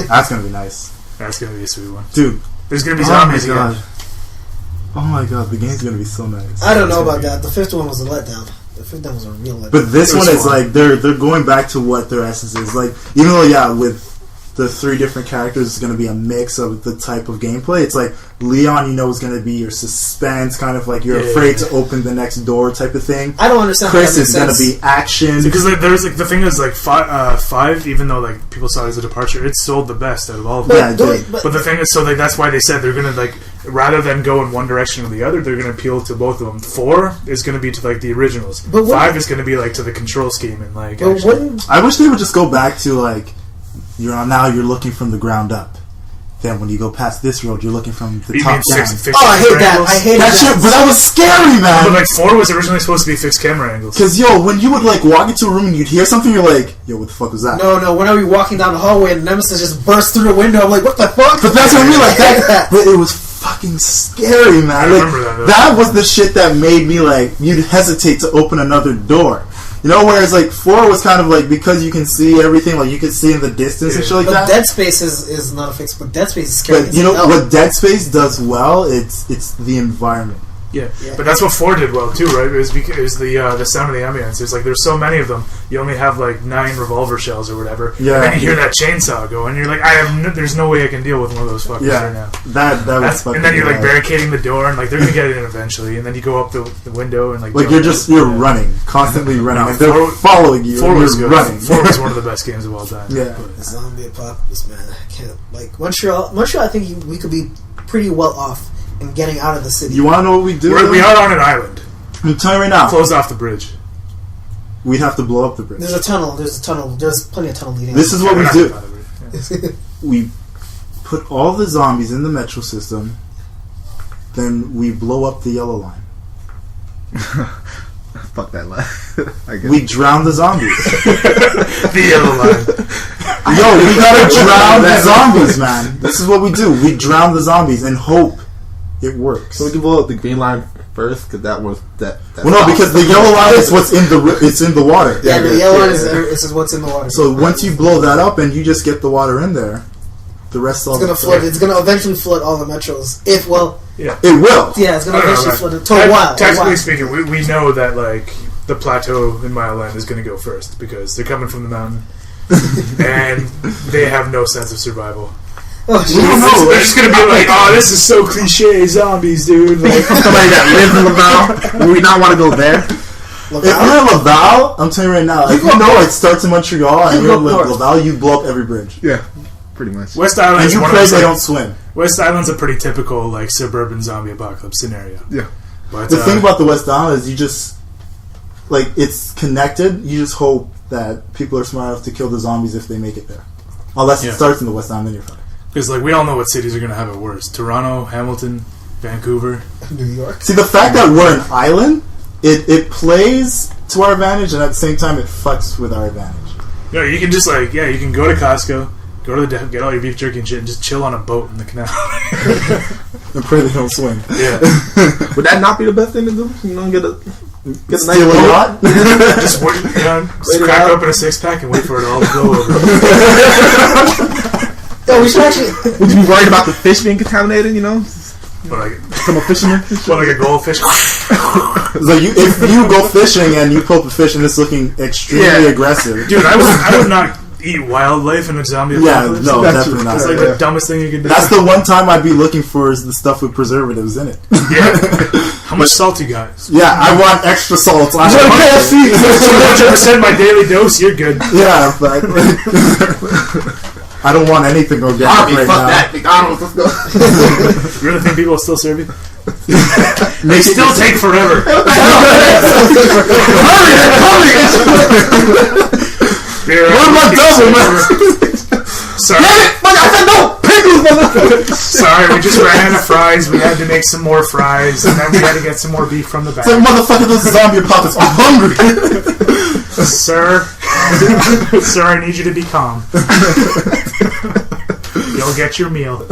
That's gonna be nice. That's gonna be a sweet one, dude. There's gonna be zombies again. Oh my god, the game's gonna be so nice. I don't know about that. The fifth one was a letdown. The fifth one was a real letdown. But this one is like they're going back to what their essence is. Like even though with the three different characters, it's going to be a mix of the type of gameplay. It's like Leon, is going to be your suspense, kind of like you're afraid to open the next door type of thing. I don't understand. Chris is going to be action because there's like the thing is like five, even though like people saw it as a departure, it sold the best out of all of them. But the thing is, so like that's why they said they're going to like rather than go in one direction or the other, they're going to appeal to both of them. 4 is going to be to like the originals. But 5 is going to be like to the control scheme and like. I wish they would just go back to like. You're looking from the ground up. Then when you go past this road, you're looking from the top down. I hate that. I hate that. Shit, but that was scary, man. But like 4 was originally supposed to be fixed camera angles. Because when you would like walk into a room and you'd hear something, you're like, yo, what the fuck was that? No. When I was walking down the hallway and Nemesis just burst through the window, I'm like, what the fuck? But that's what I mean, like that. But it was fucking scary, man. I remember that was the shit that made me like you'd hesitate to open another door. Whereas like 4 was kind of like because you can see everything, like you can see in the distance and shit like that. Dead Space is not a fix, but Dead Space is scary. But what Dead Space does well, it's the environment. Yeah, but that's what 4 did well too, right? It was the sound of the ambience. It's like there's so many of them. You only have like 9 revolver shells or whatever. Yeah. And then you hear that chainsaw go, and you're like, there's no way I can deal with one of those fuckers right now. That was fucking. And then you're like barricading the door, and like they're gonna get in eventually. And then you go up the window and like you're running, constantly running, and they're following you. 4 was good. Running. 4 was one of the best games of all time. Yeah. The zombie apocalypse, man. I can't like Montreal. I think we could be pretty well off. And getting out of the city. You want to know what we do? We are on an island. I'm telling you right now. Close off the bridge. We'd have to blow up the bridge. There's a tunnel. There's plenty of tunnel leading. This is what we do. We put all the zombies in the metro system. Then we blow up the yellow line. Fuck that line. I guess. We drown the zombies. The yellow line. Yo, we gotta drown the zombies, man. This is what we do. We drown the zombies and hope it works. So we can blow up the green line first, because that was that. Well, no, because the yellow line is what's in the water. Yeah, the yellow line is what's in the water. So once you blow that up and you just get the water in there, the rest all it's gonna flood. It's gonna eventually flood all the metros. It will. Yeah, it's gonna eventually flood it. A while. Technically speaking, we know that like the plateau in Mile End is going to go first because they're coming from the mountain. And they have no sense of survival. Oh, they're just gonna be like, "Oh, this is so cliche, zombies, dude." Like, somebody that lives in Laval, would we not want to go there? If you're in Laval, I'm telling you right now, if you know it starts in Montreal and you're in Laval, you blow up every bridge. Yeah, pretty much. West Island, and you pray they don't swim. West Island's a pretty typical like suburban zombie apocalypse scenario. Yeah. But The thing about the West Island is you just, like, it's connected. You just hope that people are smart enough to kill the zombies if they make it there. Unless it starts in the West Island, then you're fine. because like we all know what cities are going to have it worse: Toronto, Hamilton, Vancouver. New York. See, the fact that we're an island, it plays to our advantage, and at the same time, it fucks with our advantage. No, you can just like you can go to Costco, go to the dep, get all your beef jerky and shit, and just chill on a boat in the canal. And pray they don't swim. Yeah, Would that not be the best thing to do? You know, get a nice Steal a boat. yacht? just wait, just Wait it crack out. open a 6-pack and wait for it all to blow over. Yo, we should actually. Would you be worried about the fish being contaminated? You know, But like, from a fisherman. like a goldfish. So if you go fishing and you pull up a fish and it's looking extremely aggressive, Dude, I would not eat wildlife in a zombie yeah, apocalypse. no, That's definitely true. not. It's like the dumbest thing you can do. That's the one time I'd be looking for is the stuff with preservatives in it. Yeah. How much salt you got? Yeah, I want extra salt. 100% my daily dose. You're good. Yeah, but I don't want anything organic right now. McDonald's, let's go. You really think people will still serve you? Make it Still take forever. What about double, man? Sorry. Sorry, we just ran out of fries. We had to make some more fries, and then we had to get some more beef from the back. It's like, motherfucker, this is zombie apocalypse. I'm hungry. Sir, sir, I need you to be calm. You'll get your meal.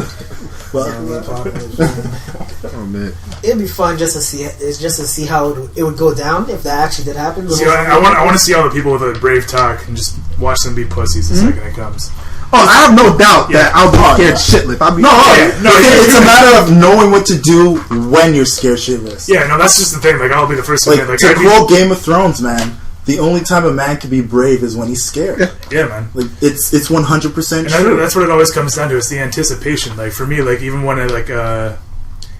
Oh man. It'd be fun just to see how it would go down if that actually did happen. See, I want to see all the people with a brave talk and just watch them be pussies the second it comes. Oh, I have no doubt that I'll be scared yeah. shitless. I'll be It's a matter of knowing what to do when you're scared shitless. Yeah, no, that's just the thing. Like, I'll be the first to Like, admit, to I'd be- quote Game of Thrones, man, the only time a man can be brave is when he's scared. Yeah, man. Like, it's 100% And true. that's what it always comes down to. It's the anticipation. Like for me, like even when I like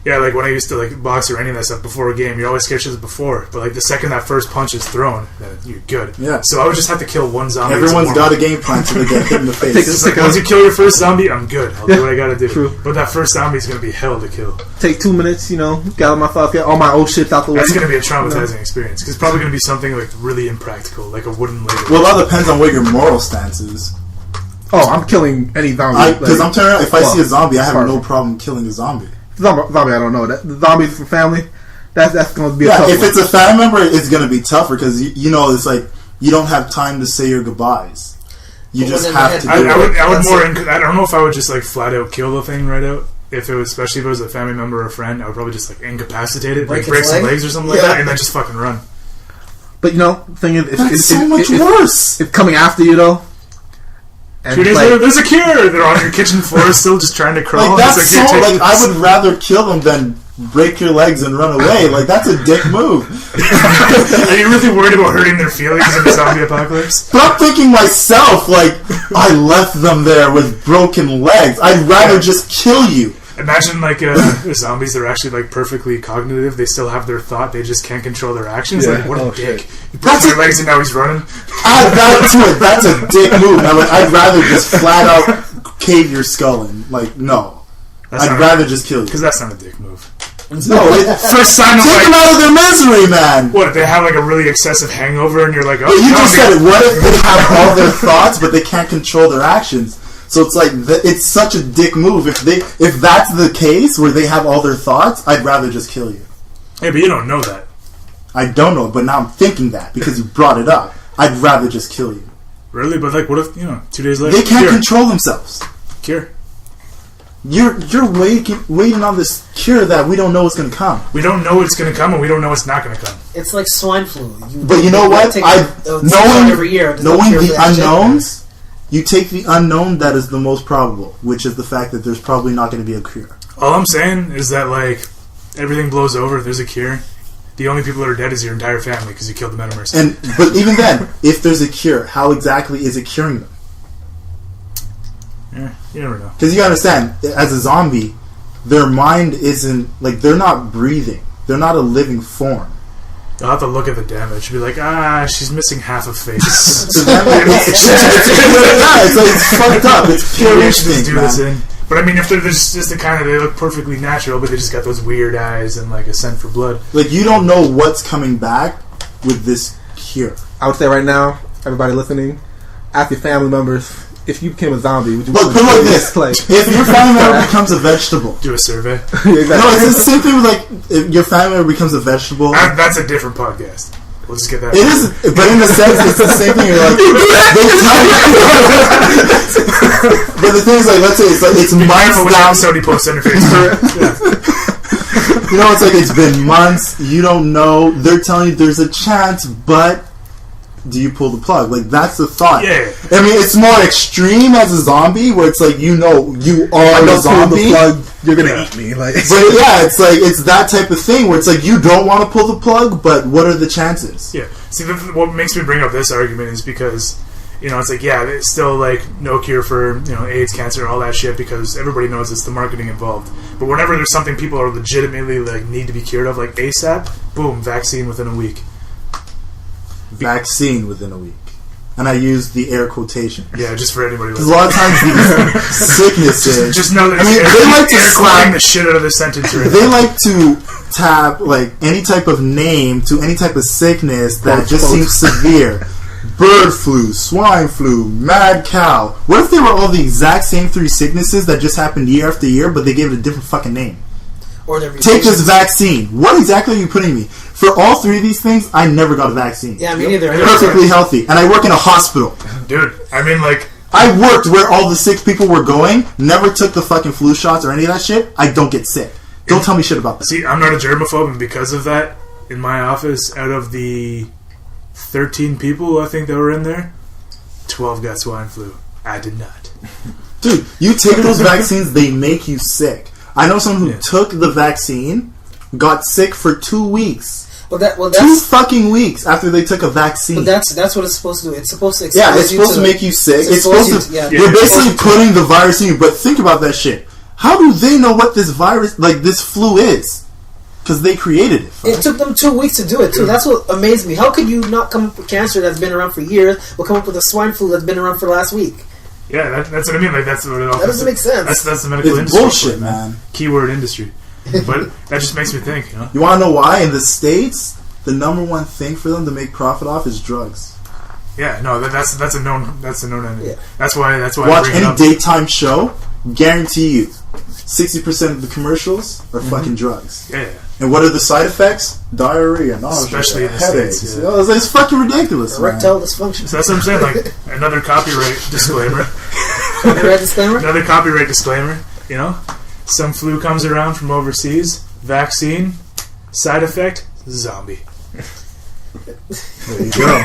like when I used to like box or any of that stuff before a game, you're always scared shitless before. But like the second that first punch is thrown, then you're good. Yeah. So I would just have to kill one zombie. Everyone's got a game plan till they get hit in the face. It's just like once you kill your first zombie, I'm good. I'll do what I gotta do. True. But that first zombie is gonna be hell to kill. take 2 minutes, you know, gather my thoughts, get all my old shit out the way. That's gonna be a traumatizing experience. Because it's probably gonna be something like really impractical, like a wooden ladle. Well, that depends on what your moral stance is. Oh, I'm killing any zombie. Because I'm telling you, if I see a zombie, I have Well, no problem killing a zombie. Zombie, I don't know. The zombies from family, that's going to be a Yeah, tough if one. it's a family member, it's going to be tougher because, you know, it's like you don't have time to say your goodbyes. You But just when have they to had- do I would it. I That's don't know if I would just like flat out kill the thing right out. If it was, especially if it was a family member or a friend, I would probably just like incapacitate it, like Break break its some leg? legs or something like Yeah. that, and then just fucking run. But, you know, the thing is, That's so much worse. It's coming after you, though. And 2 days like, later, there's a cure. They're on your kitchen floor, still just trying to crawl. Like, that's It's so, like, you're like, I would rather kill them than break your legs and run away. Like, that's a dick move. Are you really worried about hurting their feelings in the zombie apocalypse? But I'm thinking myself, like, I left them there with broken legs. I'd rather just kill you. Imagine like zombies. They're actually like perfectly cognitive. They still have their thought. They just can't control their actions. Yeah. Like what a Oh, dick! shit. He broke your legs and now he's running. Add that to it. That's a dick move. I'd rather just flat out cave your skull in. Like, no. I'd rather just kill you. Because that's not a dick move. No, First sign of take them like out of their misery, man. what? If they have like a really excessive hangover, and you're like, oh, But you no, just said it. What if they have all their thoughts, but they can't control their actions? So it's like it's such a dick move. If that's the case where they have all their thoughts, I'd rather just kill you. Yeah, but you don't know that. I don't know, but now I'm thinking that because you brought it up. I'd rather just kill you. Really? But like, what if 2 days later They can't cure? control themselves. Cure. You're waiting on this cure that we don't know is going to come. We don't know it's going to come, and we don't know it's not going to come. It's like swine flu. But you know what? Knowing every year. knowing the unknowns, you take the unknown that is the most probable, which is the fact that there's probably not going to be a cure. All I'm saying is that like everything blows over. There's a cure. The only people that are dead is your entire family because you killed the men of mercy. But even then, if there's a cure, how exactly is it curing them? Yeah, you never know. Because you gotta understand, as a zombie, their mind isn't like they're not breathing. They're not a living form. I'll have to look at the damage. Be like, she's missing half a face. To them, it's fucked up. It's pure Maybe I should instinct, just do this man. in. But I mean, if they're just the kind of, they look perfectly natural, but they just got those weird eyes and like a scent for blood. Like, you don't know what's coming back with this cure. I would say right now, everybody listening, ask your family members, if you became a zombie, would you Look, put it like this. Like, If your family member becomes a vegetable. Do a survey. exactly. No, it's the same thing with, like, if your family member becomes a vegetable. That's a different podcast. We'll just get that. It is, but in a sense, it's the same thing. You're like, they tell you. But the thing is, like, let's say it's Be months careful which down. episode he posts on your Facebook. You know, it's like it's been months. You don't know. They're telling you there's a chance, but do you pull the plug? Like, that's the thought. Yeah. I mean, it's more extreme as a zombie, where it's like, you know, you are a zombie. You're gonna eat me. Like, But yeah, it's like, it's that type of thing where it's like, you don't want to pull the plug, but what are the chances? Yeah. See, what makes me bring up this argument is because, you know, it's like, yeah, it's still like no cure for, you know, AIDS, cancer, all that shit, because everybody knows it's the marketing involved. But whenever there's something people are legitimately like need to be cured of, like ASAP, boom, vaccine within a week. Vaccine within a week. And I use the air quotation. Yeah, just for anybody Because a listening. lot of times these sicknesses, Just know that I mean, it's they like to air quoting slap- the shit out of the sentence right they now. like to tap like any type of name to any type of sickness that just seems severe. Bird flu, swine flu, mad cow. What if they were all the exact same 3 sicknesses that just happened year after year, but they gave it a different fucking name? Or their Take this mutations. vaccine. What exactly are you putting me? For all 3 of these things, I never got a vaccine. Yeah, me neither. Perfectly healthy. And I work in a hospital. Dude, I mean, like, I worked where all the sick people were going, never took the fucking flu shots or any of that shit. I don't get sick. Don't tell me shit about that. see, I'm not a germaphobe, and because of that, in my office, out of the 13 people I think that were in there, 12 got swine flu. I did not. Dude, you take those vaccines, they make you sick. I know someone who Yeah. took the vaccine, got sick for 2 weeks. Well, 2 that's fucking weeks after they took a vaccine. that's what it's supposed to do. It's supposed to expose Yeah, it's you supposed to the- make you sick. It's expose supposed to. you- yeah. You're Yeah. basically putting the virus in you. But think about that shit. How do they know what this virus, like this flu, is? Because they created it. It took them 2 weeks to do it too. That's what amazed me. How could you not come up with cancer that's been around for years, but come up with a swine flu that's been around for last week? Yeah, that's what I mean. Like, that's what it all. That doesn't make sense. That's the medical It's industry. bullshit, man. Keyword industry. But that just makes me think, you know? You want to know why? In the States, the number one thing for them to make profit off is drugs. Yeah, no, that's a known entity. Yeah. That's why I Watch bring it any up. daytime show, guarantee you, 60% of the commercials are fucking drugs. Yeah, yeah. And what are the side effects? Diarrhea, nausea, Especially in the headaches. States, yeah. You know, it's fucking ridiculous, man. Erectile dysfunction. So that's what I'm saying. Like, another copyright disclaimer. Copyright disclaimer. Another copyright disclaimer. You know, some flu comes around from overseas. Vaccine, side effect, zombie. There you go.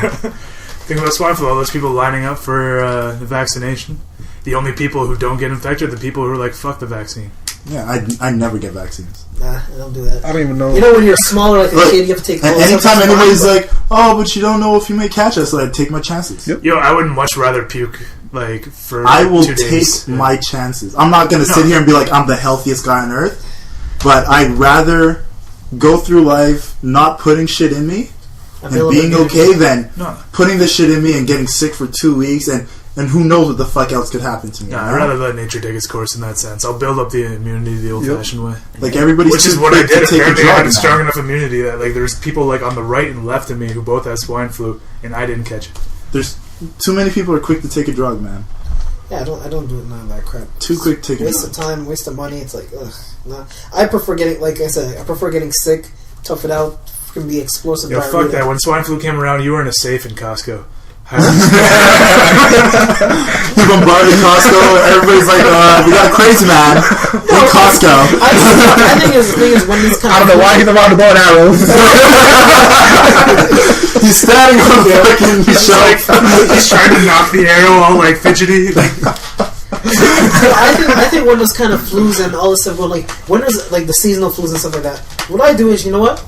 Think about swine flu. All those people lining up for the vaccination. The only people who don't get infected are the people who are like, fuck the vaccine. Yeah, I never get vaccines. Nah, I don't do that. I don't even know. You know, when you're smaller, like a Look, kid, you have to take. And all anytime sorts of anybody's fine, like, "Oh, but you don't know if you may catch us," so I take my chances. Yep. Yo, I would much rather puke like for I will 2 days. take my chances. I'm not gonna sit here and be like I'm the healthiest guy on earth, but I'd rather go through life not putting shit in me and available being immunity. okay than No. putting this shit in me and getting sick for 2 weeks and who knows what the fuck else could happen to me. Yeah, you I'd know? rather let nature take its course in that sense. I'll build up the immunity the old-fashioned way, Like everybody's which is too what I quick did. to take a Apparently, I drug had a now. strong enough immunity that like there's people like on the right and left of me who both had swine flu, and I didn't catch it. There's too many people are quick to take a drug, man. Yeah, I don't do none of that crap. Too quick to take a Waste of drug. time, waste of money. It's like, ugh. Nah. I prefer getting, like I said, I prefer getting sick, tough it out. Can be explosive. Yo, diarrhea. fuck that. When swine flu came around, you were in a safe in Costco. You bombarded Costco. Everybody's like, "We got a crazy man in Costco." I think the thing is when these kind I don't know why he's around the bow and arrows. He's standing on the fucking He's shelf. like, he's trying to knock the arrow all like fidgety. Like, I think when those kind of flus and all this stuff, when there's like the seasonal flus and stuff like that, what I do is, you know what?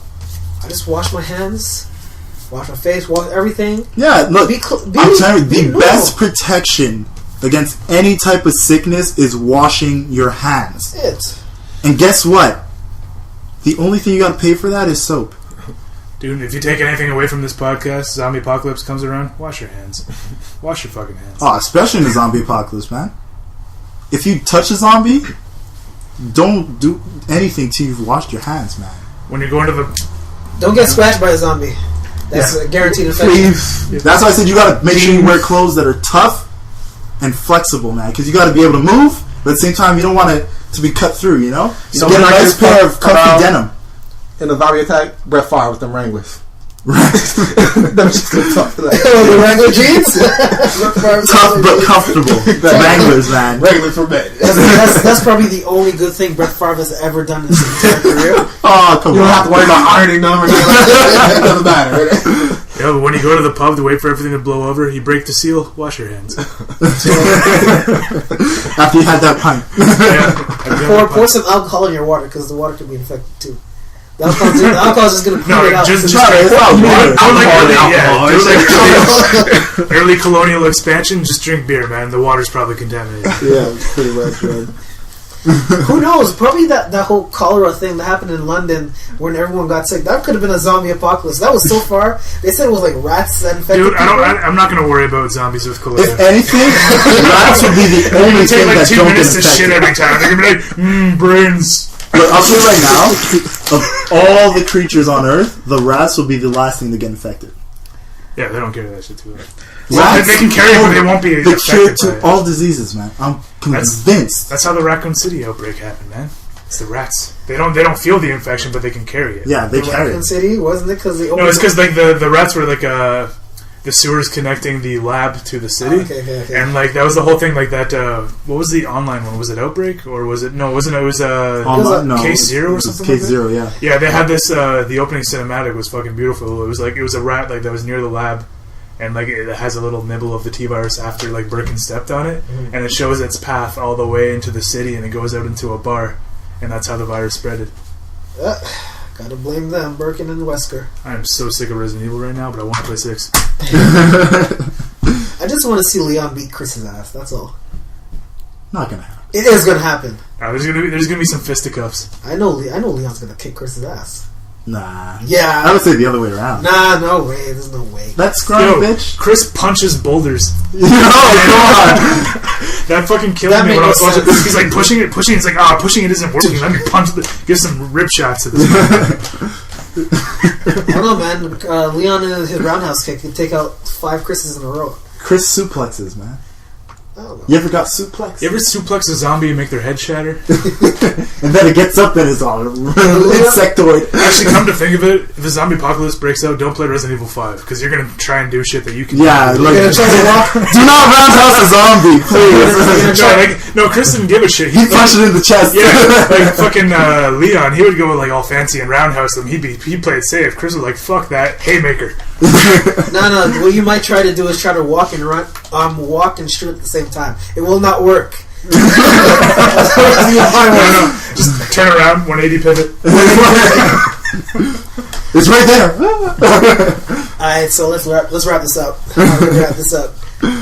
I just wash my hands, wash my face, wash everything. Yeah, look, I'm telling you, the normal. best protection against any type of sickness is washing your hands. It. And guess what? The only thing you got to pay for that is soap. dude, if you take anything away from this podcast, zombie apocalypse comes around, wash your hands. Wash your fucking hands. Oh, especially in the zombie apocalypse, man. if you touch a zombie, don't do anything till you've washed your hands, man. When you're going to the... Don't get scratched by a zombie. That's a guaranteed infection. Please. That's why I said you gotta make sure you wear clothes that are tough and flexible, man. Because you gotta be able to move, but at the same time, you don't want it to be cut through, you know? So get a nice pair of comfy denim. In a zombie attack, Brett Favre with them Wranglers. Right. Them just look tough. The Wrangler jeans? Tough but comfortable. Wranglers, man. Regular for men. That's probably the only good thing Brett Favre has ever done in his entire career. Oh, come on. You don't have to worry about ironing them or anything like that. It doesn't matter. Right? Yeah, but when you go to the pub to wait for everything to blow over, you break the seal, wash your hands. After you had that pint. Pour some alcohol in your water because the water could be infected too. The alcohol is just going to clean it out. Just try it. It's not water. Early colonial expansion, just drink beer, man. The water's probably contaminated. Yeah, pretty much, man. Who knows? Probably that whole cholera thing that happened in London when everyone got sick. That could have been a zombie apocalypse. That was so far. They said it was like rats that infected Dude, people. I'm not going to worry about zombies with cholera. If anything, rats would be the only thing like that 2 don't get minutes to shit infected. every time. They're going to be like, brains. But I'll tell you right now, of all the creatures on Earth, the rats will be the last thing to get infected. Yeah, they don't carry that shit too well. Rats, They can carry it, but they won't be the cure affected by to it. all diseases, man. I'm convinced. That's how the Raccoon City outbreak happened, man. It's the rats. They don't feel the infection, but they can carry it. Yeah, they The carry Raccoon it. City, wasn't it? Because No, it's because like the rats were like the sewers connecting the lab to the city, Okay. and like that was the whole thing. Like that, what was the online one? Was it Outbreak or was it? No, it wasn't. It was Case Zero or something. Case like Zero, yeah. Yeah, they had this. The opening cinematic was fucking beautiful. It was a rat like that was near the lab, and like it has a little nibble of the T-virus after like Birkin stepped on it, and it shows its path all the way into the city, and it goes out into a bar, and that's how the virus spreaded. Gotta blame them, Birkin and Wesker. I am so sick of Resident Evil right now, but I want to play 6. I just want to see Leon beat Chris's ass. That's all. Not gonna happen. It is gonna happen. There's gonna be some fisticuffs. I know Leon's gonna kick Chris's ass. Nah. Yeah. I would say the other way around. Nah, no way. There's no way. That scrawny bitch. Chris punches boulders. Yo, come on. That fucking killed That me made when I no was watching. sense. He's like pushing it. It's like, pushing it isn't working. Let me punch it. Give some rib shots to this. I don't know, man. Leon and his roundhouse kick could take out 5 Chris's in a row. Chris suplexes, man. I don't know. You ever got suplexed? You ever suplex a zombie and make their head shatter? And then it gets up and it's all insectoid. Actually, come to think of it, if a zombie apocalypse breaks out, don't play Resident Evil 5 because you're gonna try and do shit that you can. Yeah, do. like, You're gonna try to walk. do not roundhouse a zombie, please. No, Chris didn't give a shit. He punched it in the chest. Yeah, like fucking Leon, he would go like all fancy and roundhouse them. He played safe. Chris was like, "Fuck that, haymaker." No. What you might try to do is try to walk and run, walk and shoot at the same time. It will not work. No, just turn around, 180 pivot. It's right there. Alright, so let's wrap this up.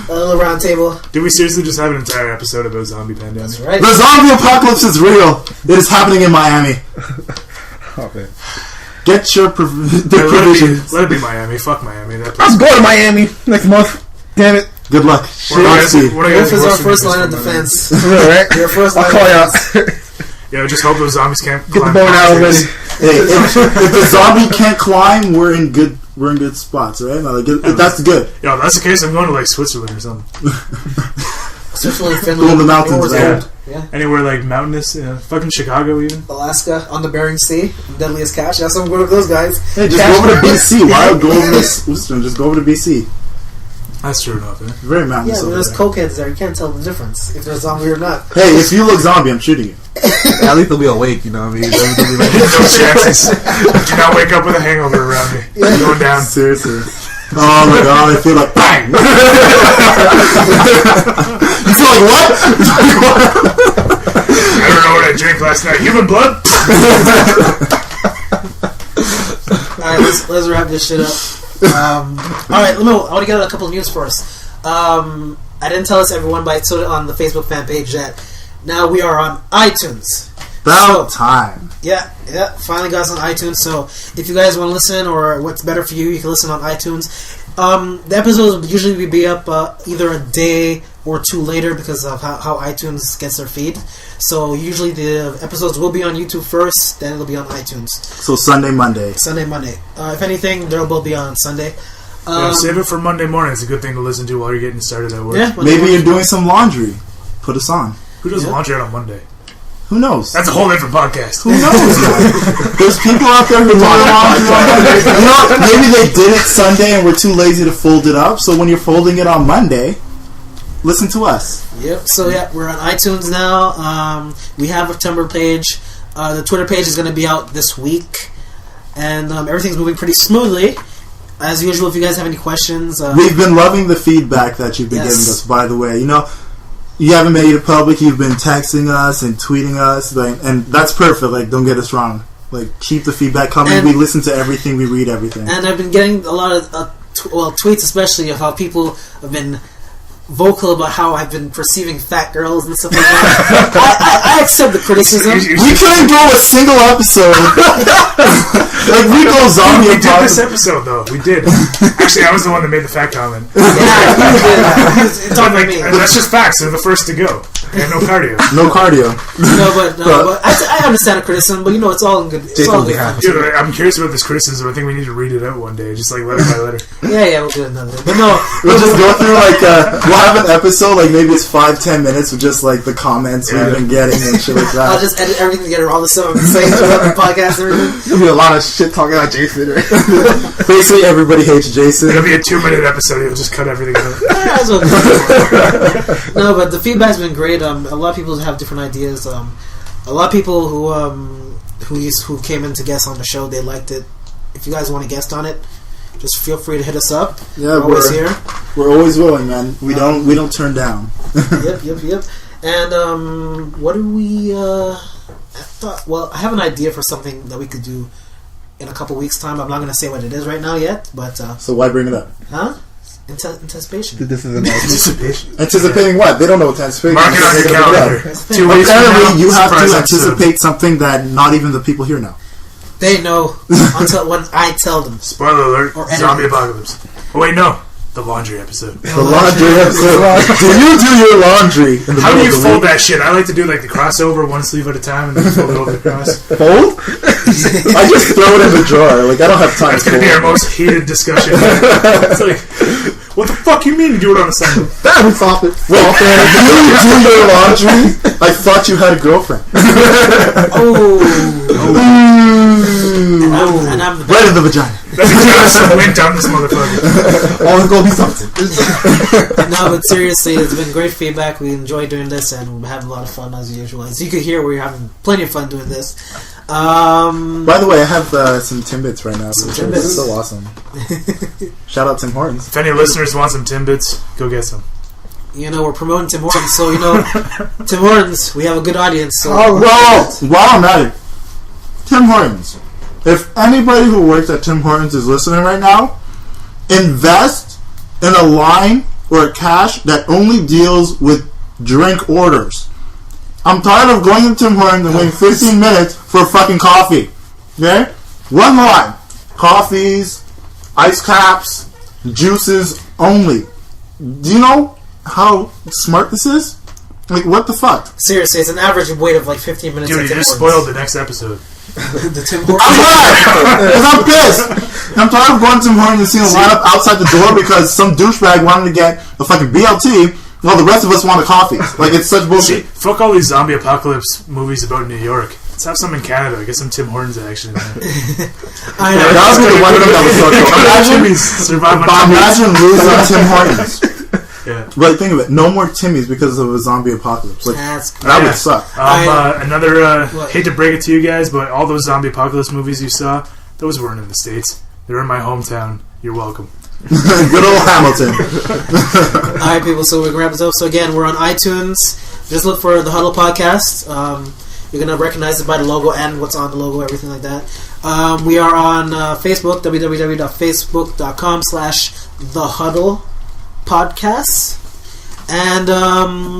A little round table. Did we seriously just have an entire episode about zombie pandemic? That's right. The zombie apocalypse is real. It is happening in Miami. Oh, man. Get your provisions. Let it be Miami. Fuck Miami. That I'm place. going to Miami next month. Damn it. Good luck. Godspeed. Wolf is our first line of defense. Right? Your first I'll line call you of out. defense. Yeah, just hope those zombies can't Get the climb bone out trees. already. Hey, if the zombie can't climb, we're in good spots, right? Like, that's good. Yo, if that's the case, I'm going to like Switzerland or something. Switzerland, Go in Finland, the mountains, Norway's man. old. Yeah. Anywhere like mountainous, fucking Chicago even. Alaska, on the Bering Sea, deadliest catch. That's what I'm going to those guys. Hey, just Cash go over to money. BC. Why go over to Worcester? Just go over to BC. That's true enough, eh? Very Yeah, mountainous but over there's there. cokeheads there. You can't tell the difference if they're zombie or not. Hey, if you look zombie, I'm shooting you. At least they'll be awake, you know what I mean? No chances. Do not wake up with a hangover around me. I'm going down. Seriously. Oh my god, I feel like bang! You feel like what? I don't know what I drank last night. Human blood? Alright, let's wrap this shit up. Alright, I want to get out a couple of news for us. I didn't tell this everyone, but I told it on the Facebook fan page that now we are on iTunes. About time. Yeah, finally got us on iTunes. So if you guys want to listen, or what's better for you, you can listen on iTunes. The episodes will usually be up either a day or two later because of how iTunes gets their feed. So usually the episodes will be on YouTube first, then it'll be on iTunes. So Sunday, Monday. If anything, they'll both be on Sunday. Save it for Monday morning. It's a good thing to listen to while you're getting started at work. Yeah, maybe you're doing some laundry. Put us on. Who does laundry out on Monday? Who knows? That's a whole different podcast. Who knows, man? There's people out there who do laundry on Monday. You know, maybe they did it Sunday and were too lazy to fold it up. So when you're folding it on Monday, listen to us. Yep. So we're on iTunes now. We have a Tumblr page. The Twitter page is going to be out this week, and everything's moving pretty smoothly. As usual, if you guys have any questions, we've been loving the feedback that you've been giving us. By the way, you know, you haven't made it public. You've been texting us and tweeting us, and that's perfect. Like, don't get us wrong. Like, keep the feedback coming. And we listen to everything. We read everything. And I've been getting a lot of tweets, especially of how people have been vocal about how I've been perceiving fat girls and stuff like that. I accept the criticism. We couldn't do a single episode. Like, we go zombie. We did this episode, though. We did. Actually, I was the one that made the fat comment. Yeah, it's on me. That's just facts. They're the first to go. And no cardio. No cardio. But I understand the criticism, but you know, it's all in good. It's all good. Dude, I'm curious about this criticism. I think we need to read it out one day, just like letter by letter. Yeah, we'll do it another day. But no, we'll just go through we'll have an episode, like maybe it's 5-10 minutes with just like the comments we've been getting and shit like that. I'll just edit everything together, all the stuff I'm saying throughout the podcast and everything. There'll be a lot of shit talking about Jason. Basically, everybody hates Jason. It'll be a 2-minute episode. He'll just cut everything out. No, but the feedback's been great. A lot of people have different ideas. A lot of people who came in to guest on the show, they liked it. If you guys want to guest on it, just feel free to hit us up. Yeah, we're always here. We're always willing, man. We don't turn down. Yep. And what do we? I have an idea for something that we could do in a couple weeks' time. I'm not going to say what it is right now yet, but so why bring it up? Huh? Anticipation. This is an anticipation. Anticipating what? They don't know what anticipation. Mark it on your calendar. 2 weeks apparently, you have to anticipate something that not even the people here know. They know until when I tell them. Spoiler alert: zombie apocalypse. Oh wait, no. The laundry episode. The laundry episode. Do you do your laundry? How do you fold that shit? I like to do like the crossover, one sleeve at a time, and then fold it over the cross. Fold? I just throw it in the drawer. Like, I don't have time. That's going to be our most heated discussion. It's like, what the fuck you mean you do it on a Sunday? Stop it. Well, you do your laundry? I thought you had a girlfriend. And I'm right in the vagina. That's exactly some wind down this motherfucker. Oh, it's gonna be something. No, but seriously, it's been great feedback. We enjoy doing this, and we're having a lot of fun as usual. As you can hear, we're having plenty of fun doing this. By the way, I have some Timbits right now. Some Timbits. It's so awesome. Shout out Tim Hortons. If any listeners want some Timbits, go get some. You know, we're promoting Tim Hortons, so you know, Tim Hortons, we have a good audience. So. While I'm at it, Tim Hortons. If anybody who works at Tim Hortons is listening right now, invest in a line or a cash that only deals with drink orders. I'm tired of going to Tim Hortons and waiting 15 minutes for fucking coffee. Okay? One line. Coffees, ice caps, juices only. Do you know how smart this is? Like, what the fuck? Seriously, it's an average wait of like 15 minutes. Dude, you just spoiled the next episode. The Tim Hortons. I'm mad! Because I'm pissed! I'm tired of going to Tim Hortons and seeing a lineup outside the door because some douchebag wanted to get a fucking BLT while the rest of us wanted coffee. Like, it's such bullshit. Fuck all these zombie apocalypse movies about New York. Let's have some in Canada. Get some Tim Hortons action. I know. That would be the one thing that was so cool. Imagine losing Tim Hortons. Yeah. Right, think of it. No more Timmys because of a zombie apocalypse. Like, that would suck. Hate to break it to you guys, but all those zombie apocalypse movies you saw, those weren't in the States. They were in my hometown. You're welcome. Good old Hamilton. Alright, people, so we're going to wrap this up. So again, we're on iTunes. Just look for the Huddle Podcast. You're going to recognize it by the logo and what's on the logo, everything like that. We are on Facebook, www.facebook.com/thehuddlepodcast. And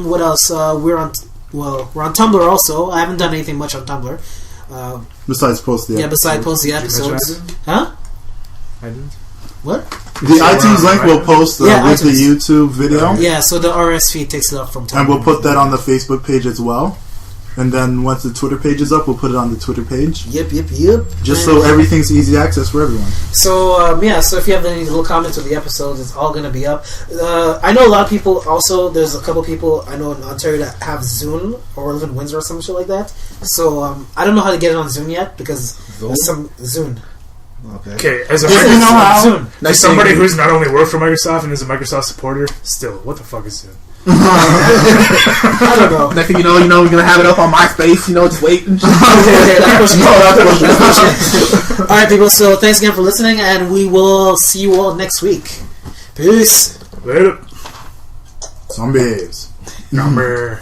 what else? We're on Tumblr also. I haven't done anything much on Tumblr. Besides post the episodes. Besides post the episodes. Huh? I didn't. What? The iTunes link we'll post with iTunes. the YouTube video. Yeah, so the RS feed takes it up from time. And we'll put that on the Facebook page as well. And then once the Twitter page is up, we'll put it on the Twitter page. Yep. Just so everything's easy access for everyone. So, so if you have any little comments with the episodes, it's all going to be up. I know a lot of people also, there's a couple people I know in Ontario that have Zune or live in Windsor or some shit like that. So, I don't know how to get it on Zune yet because there's some Zune. Okay, as a somebody who's not only worked for Microsoft and is a Microsoft supporter, still, what the fuck is Zune? I don't know. Next thing you know, we're gonna have it up on MySpace. Just wait. Okay, Alright, people, so thanks again for listening, and we will see you all next week. Peace. Later. Zombies. Number.